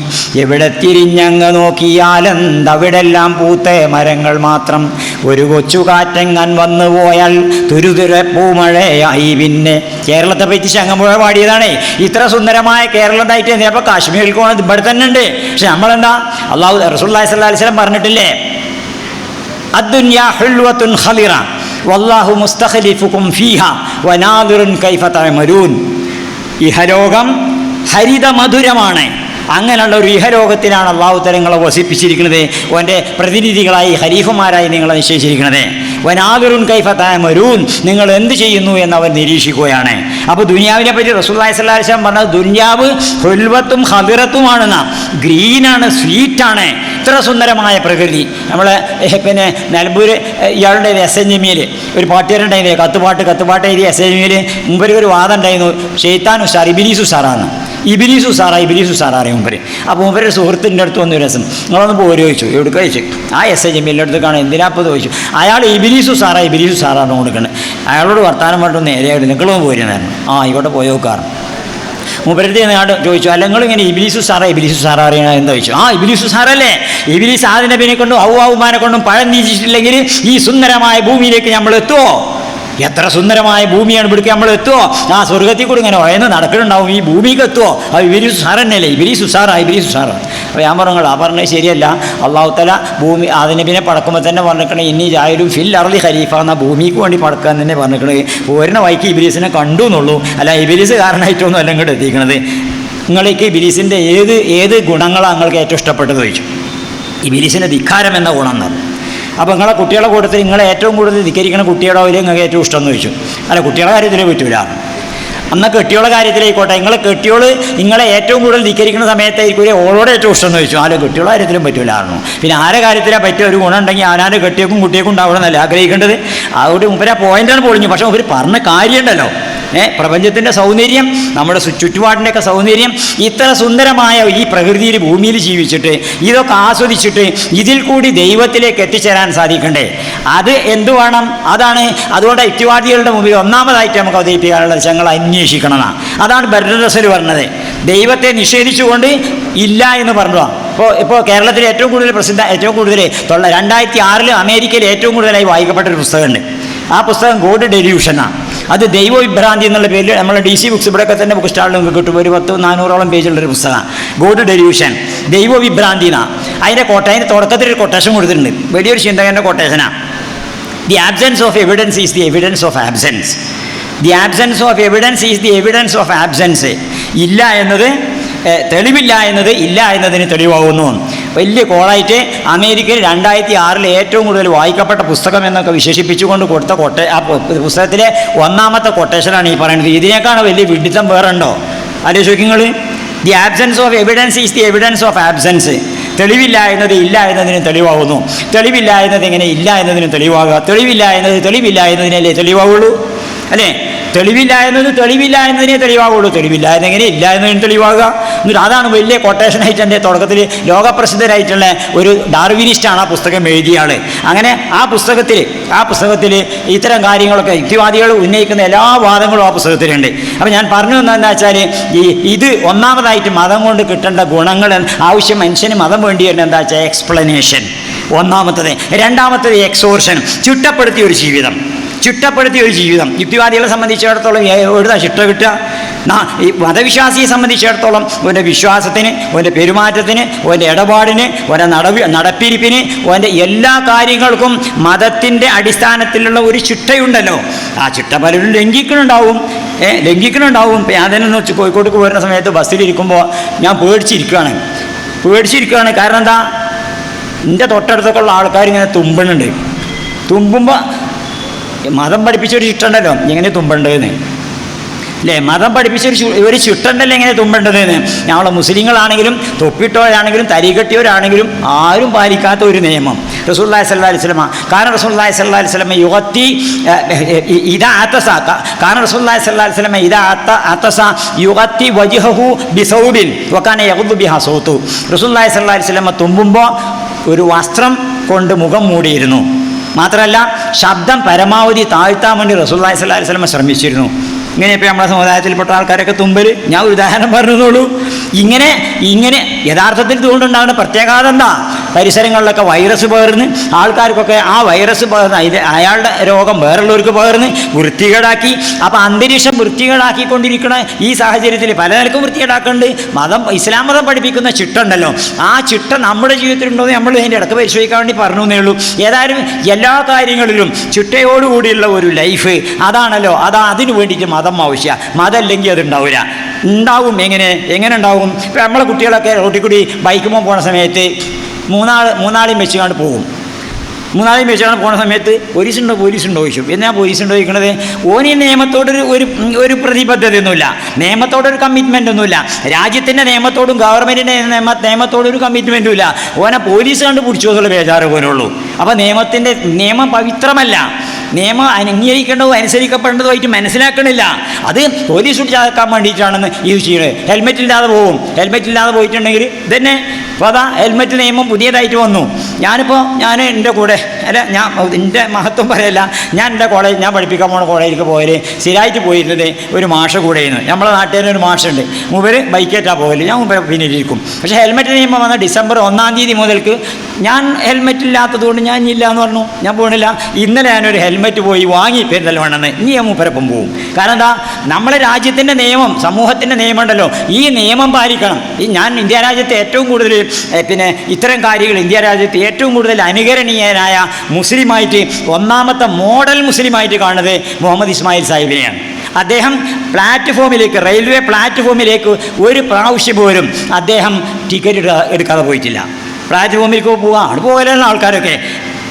എവിടെ തിരിഞ്ഞങ്ങ് നോക്കിയാലെന്തവിടെല്ലാം പൂത്ത മരങ്ങൾ മാത്രം. ഒരു കൊച്ചു കാറ്റങ്ങൻ വന്നു പോയാൽ തുരുതുര പൂമഴയായി. പിന്നെ കേരളത്തെ പറ്റി ചങ്ങമ്പുഴ പാടിയതാണേ. ഇത്ര സുന്ദരമായ കേരളത്തായിട്ട് അപ്പോൾ കാശ്മീരിൽ പോകുന്നത് ഇവിടെ തന്നെ ഉണ്ട്. പക്ഷെ നമ്മളെന്താ അള്ളാഹു റസൂലുള്ളാഹി സ്വല്ലല്ലാഹി അലൈഹി വസല്ലം പറഞ്ഞിട്ടില്ലേ, അദ്ദുനിയാ ഹുൽവത്തുൻ ഖദിറ വല്ലാഹു മുസ്തഖലിഫുകും ഫീഹാ വനാദിറുൻ കൈഫ തഅമലൂൻ. ഇഹലോകം ഹരിതമധുരമാണ്. അങ്ങനെയുള്ള ഒരു ഇഹലോകത്തിലാണ് അള്ളാഹു തആല നിങ്ങളെ വസിപ്പിച്ചിരിക്കുന്നത്. ഓൻ്റെ പ്രതിനിധികളായി ഖലീഫമാരായി നിങ്ങളെ നിശ്ചയിച്ചിരിക്കുന്നത്. വനാദിറുൻ കൈഫ തഅമലൂൻ, നിങ്ങൾ എന്ത് ചെയ്യുന്നു എന്നവർ നിരീക്ഷിക്കുകയാണ്. അപ്പോൾ ദുനിയാവിനെ പറ്റി റസൂലുള്ളാഹി സ്വല്ലല്ലാഹി അലൈഹി വസല്ലം പറഞ്ഞത് ദുനിയാവ് ഹുൽവത്തും ഖദിറത്തുമാണെന്ന. ഗ്രീനാണ്, സ്വീറ്റാണ്. ഇത്ര സുന്ദരമായ പ്രകൃതി. നമ്മളെ പിന്നെ നിലമ്പൂർ ഇയാളുടെ SNMയിൽ ഒരു പാട്ടുകാരുണ്ടായിരുന്നു, കത്തുപാട്ട് എഴുതി SNMയിൽ മുമ്പ് ഒരു വാദം ഉണ്ടായിരുന്നു. ഷെയ്ത്താൻ ഉസാർ ഇബ്ലീസ് ഉസാറാണ്. ഇബ്ലീസ് ഉസാറാണ് മുമ്പര്. അപ്പോൾ മുമ്പര് സുഹൃത്തിൻ്റെ അടുത്ത് വന്നു രസം, നിങ്ങളൊന്ന് പോര് ചോദിച്ചു. എവിടെ കഴിച്ചു? ആ SNMയുടെ അടുത്ത് കാണാൻ എന്തിനാപ്പോൾ ചോദിച്ചു. അയാൾ ഇബ്ലീസ് ഉസാറാണ് കൊടുക്കുന്നത്. അയാളോട് വർത്താനം പറഞ്ഞു നേരെയായിട്ട് നിങ്ങളൊന്ന് പോരുന്നായിരുന്നു. ഇവിടെ പോയി നോക്കാറ്. മൂപ്പരടുത്ത് ഞാൻ ചോദിച്ചു, അല്ല നിങ്ങളിങ്ങനെ ഇബ്ലീസ് സാറ അറിയണ എന്താ ചോദിച്ചു. ഇബ്ലീസ് സാറല്ലേ, ഇബ്ലീസ് ആദിനെ പിന്നെ കൊണ്ടും ഔവാവുമാനെ കൊണ്ടും പഴം നീച്ചിട്ടില്ലെങ്കിൽ ഈ സുന്ദരമായ ഭൂമിയിലേക്ക് നമ്മൾ എത്തുമോ? എത്ര സുന്ദരമായ ഭൂമിയാണ് ഇവിടേക്ക് നമ്മൾ എത്തുമോ? സ്വർഗത്തിൽ കൂടി ഇങ്ങനെ വയന്ന് നടക്കുന്നുണ്ടാവും. ഈ ഭൂമിക്ക് എത്തുമോ? ഇബ്ലീസ് സാറന്നല്ലേ, ഇബ്ലീസ് ഉസാറാ. അപ്പോൾ ഞാൻ പറഞ്ഞത് ശരിയല്ല. അള്ളാഹു തആല ഭൂമി അതിനെ പിന്നെ പടക്കുമ്പോൾ തന്നെ പറഞ്ഞിരിക്കണേ, ഇനി ജായലും ഫിൽ അർളി ഖലീഫ എന്നാൽ ഭൂമിക്ക് വേണ്ടി പടക്കാൻ തന്നെ പറഞ്ഞിരിക്കണേ. പോരുന്ന വൈക്ക് ഇബ്ലീസിനെ കണ്ടു എന്നുള്ളൂ, അല്ല ഇബ്ലീസ് കാരണമായിട്ടൊന്നും അല്ല ഇങ്ങോട്ട് എത്തിക്കണത്. നിങ്ങൾക്ക് ഇബ്ലീസിൻ്റെ ഏത് ഗുണങ്ങളാണ് നിങ്ങൾക്ക് ഏറ്റവും ഇഷ്ടപ്പെട്ടത് ചോദിച്ചു. ഇബ്ലീസിൻ്റെ ധിക്കാരം എന്ന ഗുണം എന്ന്. അപ്പോൾ നിങ്ങളെ കുട്ടികളെ കൂട്ടത്തിൽ നിങ്ങളെ ഏറ്റവും കൂടുതൽ ധിക്കരിക്കുന്ന കുട്ടിയുടെ അതിൽ നിങ്ങൾക്ക് ഏറ്റവും ഇഷ്ടം എന്ന് ചോദിച്ചു. അല്ല കുട്ടികളുടെ കാര്യത്തിലേ പറ്റൂല. എന്നാൽ കെട്ടിയോളെ കാര്യത്തിലായിക്കോട്ടെ, നിങ്ങളെ കെട്ടിയോള് നിങ്ങളെ ഏറ്റവും കൂടുതൽ ധിക്കരിക്കുന്ന സമയത്തായിരിക്കും ഓളോട് ഏറ്റവും ഇഷ്ടം എന്ന് ചോദിച്ചു. കെട്ടിയോളെ കാര്യത്തിലും പറ്റൂലായിരുന്നു. പിന്നെ ആരെ കാര്യത്തിലാണ് പറ്റിയ ഒരു ഗുണം ഉണ്ടെങ്കിൽ ആനാൻ്റെ കെട്ടിയേക്കും കുട്ടിയേക്കും ഉണ്ടാവണമെന്നല്ല ആഗ്രഹിക്കേണ്ടത്. അതുകൊണ്ട് മുപ്പര പോയിൻ്റാണ് പൊളിഞ്ഞു. പക്ഷേ മുപ്പര് പറഞ്ഞ കാര്യമുണ്ടല്ലോ, പ്രപഞ്ചത്തിൻ്റെ സൗന്ദര്യം, നമ്മുടെ ചുറ്റുപാടിൻ്റെയൊക്കെ സൗന്ദര്യം, ഇത്ര സുന്ദരമായ ഈ പ്രകൃതിയിൽ ഭൂമിയിൽ ജീവിച്ചിട്ട് ഇതൊക്കെ ആസ്വദിച്ചിട്ട് ഇതിൽ കൂടി ദൈവത്തിലേക്ക് എത്തിച്ചേരാൻ സാധിക്കണ്ടേ? അത് എന്തു വേണം? അതാണ് അതുകൊണ്ട് യുക്തിവാദികളുടെ മുമ്പിൽ ഒന്നാമതായിട്ട് നമുക്ക് അവതരിപ്പിക്കാനുള്ളത് ഞങ്ങൾ അന്വേഷിക്കണമെന്നാണ്. അതാണ് ബർട്ടൺ റസ്സൽ പറഞ്ഞത്. ദൈവത്തെ നിഷേധിച്ചുകൊണ്ട് ഇല്ല എന്ന് പറഞ്ഞു. ഇപ്പോൾ കേരളത്തിൽ ഏറ്റവും കൂടുതൽ ഏറ്റവും കൂടുതൽ 2006 അമേരിക്കയിൽ ഏറ്റവും കൂടുതലായി വായിക്കപ്പെട്ടൊരു പുസ്തകമുണ്ട്. ആ പുസ്തകം ഗോഡ് ഡെല്യൂഷനാണ്. അത് ദൈവവിഭ്രാന്തി എന്നുള്ള പേരിൽ നമ്മളെ DC ബുക്സ് ഇവിടെയൊക്കെ തന്നെ ബുക്ക് സ്റ്റാളിൽ നമുക്ക് കിട്ടും. ഒരു 400ഓളം പേജുള്ളൊരു പുസ്തകമാണ് ഗോഡ് ഡെല്യൂഷൻ, ദൈവവിഭ്രാന്തി എന്നാണ് അതിൻ്റെ അതിൻ്റെ തുടക്കത്തിൽ ഒരു കൊട്ടേഷൻ കൊടുത്തിട്ടുണ്ട്. വലിയൊരു ചിന്തകൻ്റെ കൊട്ടേഷനാണ്. The absence of evidence is the evidence of absence. The absence of evidence is the evidence of absence. ഇല്ല എന്നത് തെളിവില്ല എന്നത് ഇല്ല എന്നതിന് തെളിവാകുന്നു. വലിയ കോളായിട്ട് അമേരിക്കയിൽ 2006 ഏറ്റവും കൂടുതൽ വായിക്കപ്പെട്ട പുസ്തകം എന്നൊക്കെ വിശേഷിപ്പിച്ചുകൊണ്ട് കൊടുത്ത ആ പുസ്തകത്തിലെ ഒന്നാമത്തെ കൊട്ടേഷനാണ് ഈ പറയുന്നത്. ഇതിനേക്കാണ് വലിയ വിഡിത്തം വേറെ ഉണ്ടോ? ആലോചിച്ച് നിങ്ങൾ. The absence of evidence is the evidence of absence. തെളിവില്ല എന്നത് ഇല്ല എന്നതിന് തെളിവാകുന്നു. തെളിവില്ല എന്നത് എങ്ങനെ ഇല്ല എന്നതിന് തെളിവാകുക? തെളിവില്ല എന്നത് തെളിവില്ല എന്നതിനല്ലേ തെളിവാകുള്ളൂ, അല്ലേ? തെളിവില്ല എന്നത് തെളിവില്ല എന്നതിനെ തെളിവാകുള്ളൂ. തെളിവില്ല എന്നെങ്ങനെ ഇല്ല എന്നതിന് തെളിവാകുക? എന്നിട്ട് അതാണ് വലിയ കൊട്ടേഷനായിട്ട് എൻ്റെ തുടക്കത്തിൽ ലോകപ്രസിദ്ധരായിട്ടുള്ള ഒരു ഡാർവിനിസ്റ്റാണ് ആ പുസ്തകം എഴുതിയ ആൾ. അങ്ങനെ ആ പുസ്തകത്തിൽ ഇത്തരം കാര്യങ്ങളൊക്കെ യുക്തിവാദികൾ ഉന്നയിക്കുന്ന എല്ലാ വാദങ്ങളും ആ പുസ്തകത്തിലുണ്ട്. അപ്പോൾ ഞാൻ പറഞ്ഞു എന്താണെന്ന് വെച്ചാൽ ഇത് ഒന്നാമതായിട്ട് മതം കൊണ്ട് കിട്ടേണ്ട ഗുണങ്ങൾ ആവശ്യം മനുഷ്യന് മതം വേണ്ടി വരുന്നത് എന്താ വെച്ചാൽ എക്സ്പ്ലനേഷൻ ഒന്നാമത്തത്. രണ്ടാമത്തത് എക്സോർഷൻ, ചിട്ടപ്പെടുത്തിയ ഒരു ജീവിതം. യുക്തിവാദികളെ സംബന്ധിച്ചിടത്തോളം എവിടുന്ന ചിട്ട കിട്ടുക? ഈ മതവിശ്വാസിയെ സംബന്ധിച്ചിടത്തോളം അവൻ്റെ വിശ്വാസത്തിന്, അവൻ്റെ പെരുമാറ്റത്തിന്, അവൻ്റെ ഇടപാടിന്, അവൻ്റെ നടപ്പിരിപ്പിന്, അവൻ്റെ എല്ലാ കാര്യങ്ങൾക്കും മതത്തിൻ്റെ അടിസ്ഥാനത്തിലുള്ള ഒരു ചിട്ടയുണ്ടല്ലോ. ആ ചിട്ട പലരും ലംഘിക്കുന്നുണ്ടാവും. ഞാൻ തന്നെ കോഴിക്കോട്ടേക്ക് വരുന്ന സമയത്ത് ബസ്സിലിരിക്കുമ്പോൾ ഞാൻ പേടിച്ചിരിക്കുകയാണ്. കാരണം എന്താ? എൻ്റെ തൊട്ടടുത്തൊക്കെ ഉള്ള ആൾക്കാർ ഇങ്ങനെ തുമ്പുമ്പോൾ മതം പഠിപ്പിച്ചൊരു ചിട്ടുണ്ടല്ലോ എങ്ങനെ തുമ്പേണ്ടതെന്ന്, അല്ലേ? മതം പഠിപ്പിച്ചൊരു ചിട്ടുണ്ടല്ലോ എങ്ങനെ തുമ്പേണ്ടതെന്ന്. ഞങ്ങൾ മുസ്ലിങ്ങളാണെങ്കിലും തൊപ്പിട്ടവരാണെങ്കിലും തരികെട്ടിയവരാണെങ്കിലും ആരും പാലിക്കാത്ത ഒരു നിയമം റസൂലുള്ളാഹി സ്വല്ലല്ലാഹി അലൈഹി വസല്ലം. കാരണം റസൂലുള്ളാഹി സ്വല്ലല്ലാഹി അലൈഹി വസല്ലം യുഗത്തി വജ്ഹഹു ബിസൗബിൻ വകാന യഗ്ദു ബിഹാ സൗതു. റസൂലുള്ളാഹി സ്വല്ലല്ലാഹി അലൈഹി വസല്ലം തുമ്പുമ്പോൾ ഒരു വസ്ത്രം കൊണ്ട് മുഖം മൂടിയിരുന്നു. മാത്രമല്ല ശബ്ദം പരമാവധി താഴ്ത്താൻ വേണ്ടി റസൂലുള്ളാഹി സ്വല്ലല്ലാഹി അലൈഹി വസല്ലം ശ്രമിച്ചിരുന്നു. ഇങ്ങനെ ഇപ്പോൾ നമ്മുടെ സമുദായത്തിൽപ്പെട്ട ആൾക്കാരൊക്കെ തുമ്പൽ, ഞാൻ ഒരു ഉദാഹരണം പറഞ്ഞതോളൂ. ഇങ്ങനെ യഥാർത്ഥത്തിൽ ഇതുകൊണ്ടുണ്ടാകുന്ന പ്രത്യാഘാതം എന്താ? പരിസരങ്ങളിലൊക്കെ വൈറസ് പകർന്ന് ആൾക്കാർക്കൊക്കെ ആ വൈറസ് പകർന്ന് അയാളുടെ രോഗം വേറുള്ളവർക്ക് പകർന്ന് വൃത്തികേടാക്കി. അപ്പോൾ അന്തരീക്ഷം വൃത്തികേടാക്കിക്കൊണ്ടിരിക്കുന്ന ഈ സാഹചര്യത്തിൽ പല നിലക്കും വൃത്തികേടാക്കുന്നുണ്ട്. ഇസ്ലാം മതം പഠിപ്പിക്കുന്ന ചിട്ട ഉണ്ടല്ലോ, ആ ചിട്ട നമ്മുടെ ജീവിതത്തിലുണ്ടോ എന്ന് നമ്മൾ അതിൻ്റെ ഇടയ്ക്ക് പരിശോധിക്കാൻ വേണ്ടി പറഞ്ഞു എന്നേ ഉള്ളൂ. ഏതായാലും എല്ലാ കാര്യങ്ങളിലും ചിട്ടയോടുകൂടിയുള്ള ഒരു ലൈഫ് അതാണല്ലോ, അതിനു വേണ്ടിയിട്ട് മതം ആവശ്യമാണ്. മതം അല്ലെങ്കിൽ അത് ഉണ്ടാവും. എങ്ങനെ ഉണ്ടാവും? ഇപ്പം നമ്മളെ കുട്ടികളൊക്കെ റോട്ടിൽ കൂടി ബൈക്കുമ്പോൾ പോണ സമയത്ത് മൂന്നാളെയും വെച്ചുകൊണ്ട് പോകും. പോണ സമയത്ത് പോലീസുണ്ടോ ചോദിച്ചു. എന്നാ പോലീസുണ്ടോ ചോദിക്കണത്? ഓന് നിയമത്തോടൊരു ഒരു പ്രതിബദ്ധതയൊന്നുമില്ല, നിയമത്തോടൊരു കമ്മിറ്റ്മെൻ്റ് ഒന്നുമില്ല, രാജ്യത്തിൻ്റെ നിയമത്തോടും ഗവൺമെൻറ്റിൻ്റെ നിയമത്തോടും ഒരു കമ്മിറ്റ്മെൻറ്റും ഇല്ല. ഓനെ പോലീസ് കണ്ട് പിടിച്ചു എന്നുള്ള ബേജാറ് പോലുള്ളൂ. അപ്പോൾ നിയമം പവിത്രമല്ല. നിയമം അംഗീകരിക്കേണ്ടതും അനുസരിക്കപ്പെടേണ്ടതുമായിട്ട് മനസ്സിലാക്കണില്ല. അത് പോലീസ് പിടിച്ചാക്കാൻ വേണ്ടിയിട്ടാണെന്ന് ഇത് ചെയ്യുന്നത്. ഹെൽമെറ്റ് ഇല്ലാതെ പോയിട്ടുണ്ടെങ്കിൽ ഇതന്നെ. അപ്പോൾ അതാ ഹെൽമെറ്റ് നിയമം പുതിയതായിട്ട് വന്നു. ഞാൻ എൻ്റെ കൂടെ എൻ്റെ മഹത്വം പറയല്ല, ഞാൻ പഠിപ്പിക്കാൻ പോകുന്ന കോളേജിലേക്ക് പോയാൽ സ്ഥിരമായിട്ട് പോയിരുന്നത് ഒരു മാഷ കൂടെയായിരുന്നു. നമ്മളെ നാട്ടിൽ തന്നെ ഒരു മാഷുണ്ട്, മൂപ്പര് ബൈക്കേറ്റാണ് പോകല്, ഞാൻ മൂപ്പര് പിന്നിലിരിക്കും. പക്ഷേ ഹെൽമെറ്റ് നിയമം വന്ന ഡിസംബർ 1-ാം തീയതി മുതൽക്ക് ഞാൻ ഹെൽമെറ്റ് ഇല്ലാത്തത് കൊണ്ട് ഞാൻ ഇല്ല എന്ന് പറഞ്ഞു, ഞാൻ പോകണില്ല. ഇന്നലെ ഞാനൊരു ഹെൽമെറ്റ് പോയി വാങ്ങി പെരുന്തൽമണ്ണെന്ന്. ഇനി ഞാൻ മൂപ്പരപ്പം പോകും. കാരണം എന്താ? നമ്മളെ രാജ്യത്തിൻ്റെ നിയമം, സമൂഹത്തിൻ്റെ നിയമം ഉണ്ടല്ലോ, ഈ നിയമം പാലിക്കണം. ഞാൻ ഇന്ത്യ രാജ്യത്തെ ഏറ്റവും കൂടുതൽ ഇത്തരം കാര്യങ്ങൾ ഇന്ത്യ രാജ്യത്ത് ഏറ്റവും കൂടുതൽ അനുകരണീയനായ മുസ്ലിമായിട്ട്, ഒന്നാമത്തെ മോഡൽ മുസ്ലിമായിട്ട് കാണുന്നത് മുഹമ്മദ് ഇസ്മായിൽ സാഹിബിനെയാണ്. അദ്ദേഹം റെയിൽവേ പ്ലാറ്റ്ഫോമിലേക്ക് ഒരു പ്രാവശ്യം പോലും അദ്ദേഹം ടിക്കറ്റ് എടുക്കാതെ പോയിട്ടില്ല. പ്ലാറ്റ്ഫോമിലേക്ക് പോകാനുള്ള ആൾക്കാരൊക്കെ,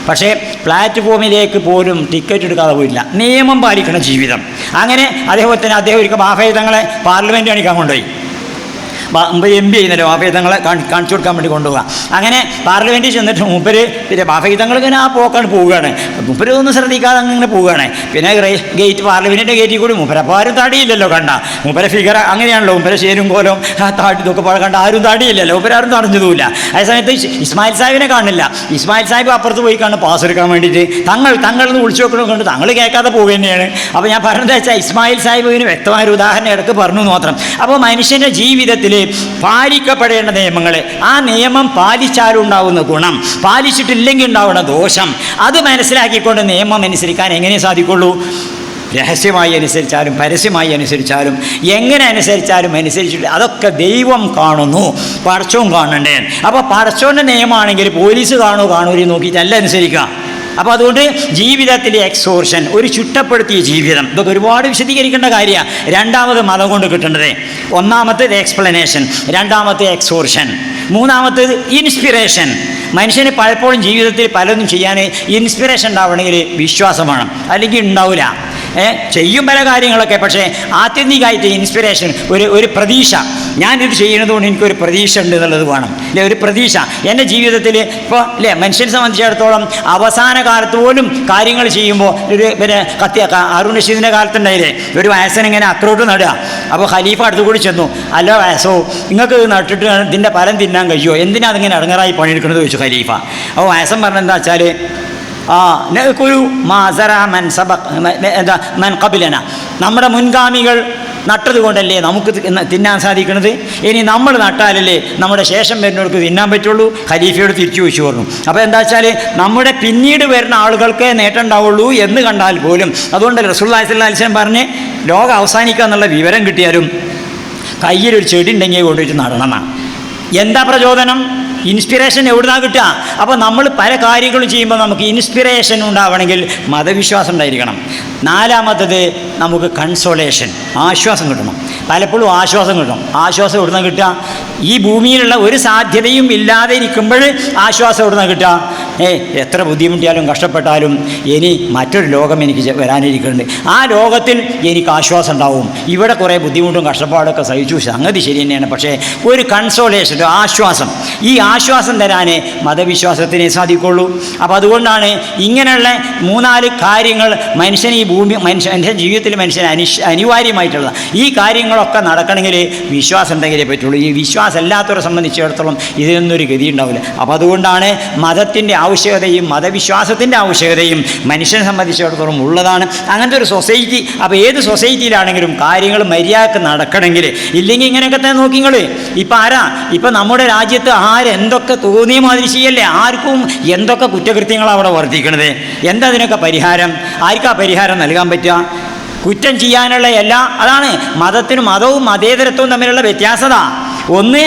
പക്ഷേ പ്ലാറ്റ്ഫോമിലേക്ക് പോലും ടിക്കറ്റ് എടുക്കാതെ പോയിട്ടില്ല. നിയമം പാലിക്കണം ജീവിതം. അങ്ങനെ അതേപോലെ തന്നെ അദ്ദേഹം ഒരിക്കൽ ബാഫയെ തങ്ങളെ പാർലമെൻറ്റ് കാണിക്കാൻ കൊണ്ടുപോയി. MP ചെയ്യുന്നല്ലോ ബാഫയ്തങ്ങളെ കാണിച്ചു കൊടുക്കാൻ വേണ്ടി കൊണ്ടുപോകുക. അങ്ങനെ പാർലമെൻറ്റിൽ ചെന്നിട്ട് മൂപ്പര് പിന്നെ ബാഫയ്തങ്ങൾ ഇങ്ങനെ ആ പോക്കാണ് പോവുകയാണ്. മൂപ്പര് ഒന്നും ശ്രദ്ധിക്കാതെ അങ്ങനെ പോവുകയാണ്. പിന്നെ ഗേറ്റ് പാർലമെൻറ്റിൻ്റെ ഗേറ്റിൽ കൂടി മൂപ്പരപ്പോൾ ആരും തടിയില്ലല്ലോ കണ്ട. മൂപ്പരെ ഫിഗർ അങ്ങനെയാണല്ലോ, മൂപ്പരെ ശേരും കോലം താടി ഇതൊക്കെ കണ്ട ആരും തടിയില്ലല്ലോ, മൂപ്പരാരും തടഞ്ഞതുമില്ല. അതേസമയത്ത് ഇസ്മായിൽ സാഹിബിനെ കാണില്ല. ഇസ്മായിൽ സാഹിബ് അപ്പുറത്ത് പോയി കാണും പാസ് എടുക്കാൻ വേണ്ടിയിട്ട്. തങ്ങളെന്ന് വിളിച്ചു നോക്കണ തങ്ങൾ കേൾക്കാതെ പോകുക തന്നെയാണ്. അപ്പോൾ ഞാൻ പറഞ്ഞത് വെച്ചാൽ ഇസ്മായിൽ സാഹിബിന് വ്യക്തമായൊരു ഉദാഹരണം ഇടയ്ക്ക് പറഞ്ഞു മാത്രം. അപ്പോൾ മനുഷ്യൻ്റെ ജീവിതത്തിൽ പാലിക്കപ്പെടേണ്ട നിയമങ്ങൾ, ആ നിയമം പാലിച്ചാലുണ്ടാവുന്ന ഗുണം, പാലിച്ചിട്ടില്ലെങ്കിൽ ഉണ്ടാവുന്ന ദോഷം, അത് മനസ്സിലാക്കിക്കൊണ്ട് നിയമം അനുസരിക്കാൻ എങ്ങനെ സാധിക്കുള്ളൂ? രഹസ്യമായി അനുസരിച്ചാലും പരസ്യമായി അനുസരിച്ചാലും എങ്ങനെ അനുസരിച്ചാലും അനുസരിച്ചിട്ട് അതൊക്കെ ദൈവം കാണുന്നു, പടച്ചോൻ കാണണ്ടേ. അപ്പോൾ പടച്ചോൻ്റെ നിയമമാണെങ്കിൽ പോലീസ് കാണൂരി നോക്കിയിട്ടല്ല അനുസരിക്കുക. അപ്പോൾ അതുകൊണ്ട് ജീവിതത്തിലെ എക്സോർഷൻ, ഒരു ചുട്ടപ്പെടുത്തിയ ജീവിതം, ഇതൊക്കെ ഒരുപാട് വിശദീകരിക്കേണ്ട കാര്യമാണ്. രണ്ടാമത് മതം കൊണ്ട് കിട്ടേണ്ടത്, ഒന്നാമത്തേത് എക്സ്പ്ലനേഷൻ, രണ്ടാമത്തെ എക്സോർഷൻ, മൂന്നാമത്തേത് ഇൻസ്പിറേഷൻ. മനുഷ്യന് പലപ്പോഴും ജീവിതത്തിൽ പലതും ചെയ്യാൻ ഇൻസ്പിറേഷൻ ഉണ്ടാവണമെങ്കിൽ വിശ്വാസം വേണം, അല്ലെങ്കിൽ ഉണ്ടാവില്ല. ചെയ്യും പല കാര്യങ്ങളൊക്കെ, പക്ഷേ ആത്യന്തികമായിട്ട് ഇൻസ്പിറേഷൻ, ഒരു പ്രതീക്ഷ, ഞാനിത് ചെയ്യുന്നത് കൊണ്ട് എനിക്കൊരു പ്രതീക്ഷ ഉണ്ട് എന്നുള്ളത് വേണം. അല്ലെ, ഒരു പ്രതീക്ഷ എൻ്റെ ജീവിതത്തിൽ. ഇപ്പോൾ അല്ലേ, മനുഷ്യനെ സംബന്ധിച്ചിടത്തോളം അവസാന കാലത്ത് പോലും കാര്യങ്ങൾ ചെയ്യുമ്പോൾ പിന്നെ ഹാറൂൺ റഷീദിൻ്റെ കാലത്തുണ്ടായില്ലേ, ഒരു വയസ്സനിങ്ങനെ അക്രോട്ട് നടുക. അപ്പോൾ ഖലീഫ അടുത്ത് കൂടി ചെന്നു, അല്ല വയസ്സോ, നിങ്ങൾക്ക് ഇത് നട്ടിട്ട് ഇതിൻ്റെ ഫലം തിന്നാൻ കഴിയുമോ, എന്തിനാ അതിങ്ങനെ ഇടങ്ങറായി പണിയെടുക്കുന്നത് ചോദിച്ചു ഖലീഫ. അപ്പോൾ വയസ്സൻ പറഞ്ഞെന്താ വെച്ചാൽ, ഒരു മൻ ഖബലന, നമ്മുടെ മുൻഗാമികൾ നട്ടത് കൊണ്ടല്ലേ നമുക്ക് തിന്നാൻ സാധിക്കുന്നത്, ഇനി നമ്മൾ നട്ടാലല്ലേ നമ്മുടെ ശേഷം വരുന്നവർക്ക് തിന്നാൻ പറ്റുള്ളൂ. ഖലീഫയോട് തിരിച്ചു വെച്ചു പറഞ്ഞു. അപ്പോൾ എന്താ വെച്ചാൽ നമ്മുടെ പിന്നീട് വരുന്ന ആളുകൾക്കേ നേട്ടം ഉണ്ടാവുള്ളൂ എന്ന് കണ്ടാൽ പോലും, അതുകൊണ്ട് റസൂലുള്ളാഹി സ്വല്ലല്ലാഹു അലൈഹി വസല്ലം പറഞ്ഞ് ലോകം അവസാനിക്കുക എന്നുള്ള വിവരം കിട്ടിയാലും കയ്യിലൊരു ചെടി ഉണ്ടെങ്കിൽ കൊണ്ടുപോയിട്ട് നടണമെന്നാണ്. എന്താ പ്രചോദനം? ഇൻസ്പിറേഷൻ എവിടുന്നാ കിട്ടുക? അപ്പോൾ നമ്മൾ പല കാര്യങ്ങളും ചെയ്യുമ്പോൾ നമുക്ക് ഇൻസ്പിറേഷൻ ഉണ്ടാവണമെങ്കിൽ മതവിശ്വാസം ഉണ്ടായിരിക്കണം. നാലാമത്തത് നമുക്ക് കൺസോളേഷൻ, ആശ്വാസം കിട്ടണം. പലപ്പോഴും ആശ്വാസം കിട്ടണം. ആശ്വാസം എവിടുന്ന കിട്ടുക? ഈ ഭൂമിയിലുള്ള ഒരു സാധ്യതയും ഇല്ലാതെ ഇരിക്കുമ്പോൾ ആശ്വാസം എവിടുന്ന കിട്ടുക? എത്ര ബുദ്ധിമുട്ടിയാലും കഷ്ടപ്പെട്ടാലും ഇനി മറ്റൊരു ലോകം എനിക്ക് വരാനിരിക്കുന്നുണ്ട്, ആ ലോകത്തിൽ എനിക്ക് ആശ്വാസം ഉണ്ടാവും. ഇവിടെ കുറേ ബുദ്ധിമുട്ടും കഷ്ടപ്പാടൊക്കെ സഹിച്ചു, സംഗതി ശരി തന്നെയാണ്, പക്ഷേ ഒരു കൺസോളേഷൻ, ഒരു ആശ്വാസം, ഈ ആശ്വാസം തരാനേ മതവിശ്വാസത്തിനേ സാധിക്കുള്ളൂ. അപ്പോൾ അതുകൊണ്ടാണ് ഇങ്ങനെയുള്ള 3-4 കാര്യങ്ങൾ മനുഷ്യന്, ഈ മനുഷ്യൻ്റെ ജീവിതത്തിൽ മനുഷ്യന് അനിവാര്യമായിട്ടുള്ള ഈ കാര്യങ്ങളൊക്കെ നടക്കണമെങ്കിൽ വിശ്വാസം ഉണ്ടെങ്കിലേ പറ്റുള്ളൂ. ഈ വിശ്വാസം അല്ലാത്തവരെ സംബന്ധിച്ചിടത്തോളം ഇതിനൊന്നൊരു ഗതി ഉണ്ടാവില്ല. അപ്പോൾ അതുകൊണ്ടാണ് മതത്തിൻ്റെ ആവശ്യകതയും മതവിശ്വാസത്തിൻ്റെ ആവശ്യകതയും മനുഷ്യനെ സംബന്ധിച്ചിടത്തോളം ഉള്ളതാണ്. അങ്ങനത്തെ ഒരു സൊസൈറ്റി, അപ്പോൾ ഏത് സൊസൈറ്റിയിലാണെങ്കിലും കാര്യങ്ങൾ മര്യാദക്ക് നടക്കണമെങ്കിൽ, ഇല്ലെങ്കിൽ ഇങ്ങനെയൊക്കെ തന്നെ നോക്കിങ്ങൾ. ഇപ്പം നമ്മുടെ രാജ്യത്ത് എന്തൊക്കെ തോന്നിയ മാതിരി ചെയ്യല്ലേ, ആർക്കും എന്തൊക്കെ കുറ്റകൃത്യങ്ങളാണ് അവിടെ വർദ്ധിക്കണത്. എന്താ അതിനൊക്കെ പരിഹാരം? ആർക്കാ പരിഹാരം നൽകാൻ പറ്റുക? കുറ്റം ചെയ്യാനുള്ള അതാണ് മതവും മതേതരത്വവും തമ്മിലുള്ള വ്യത്യാസത. ഒന്ന്,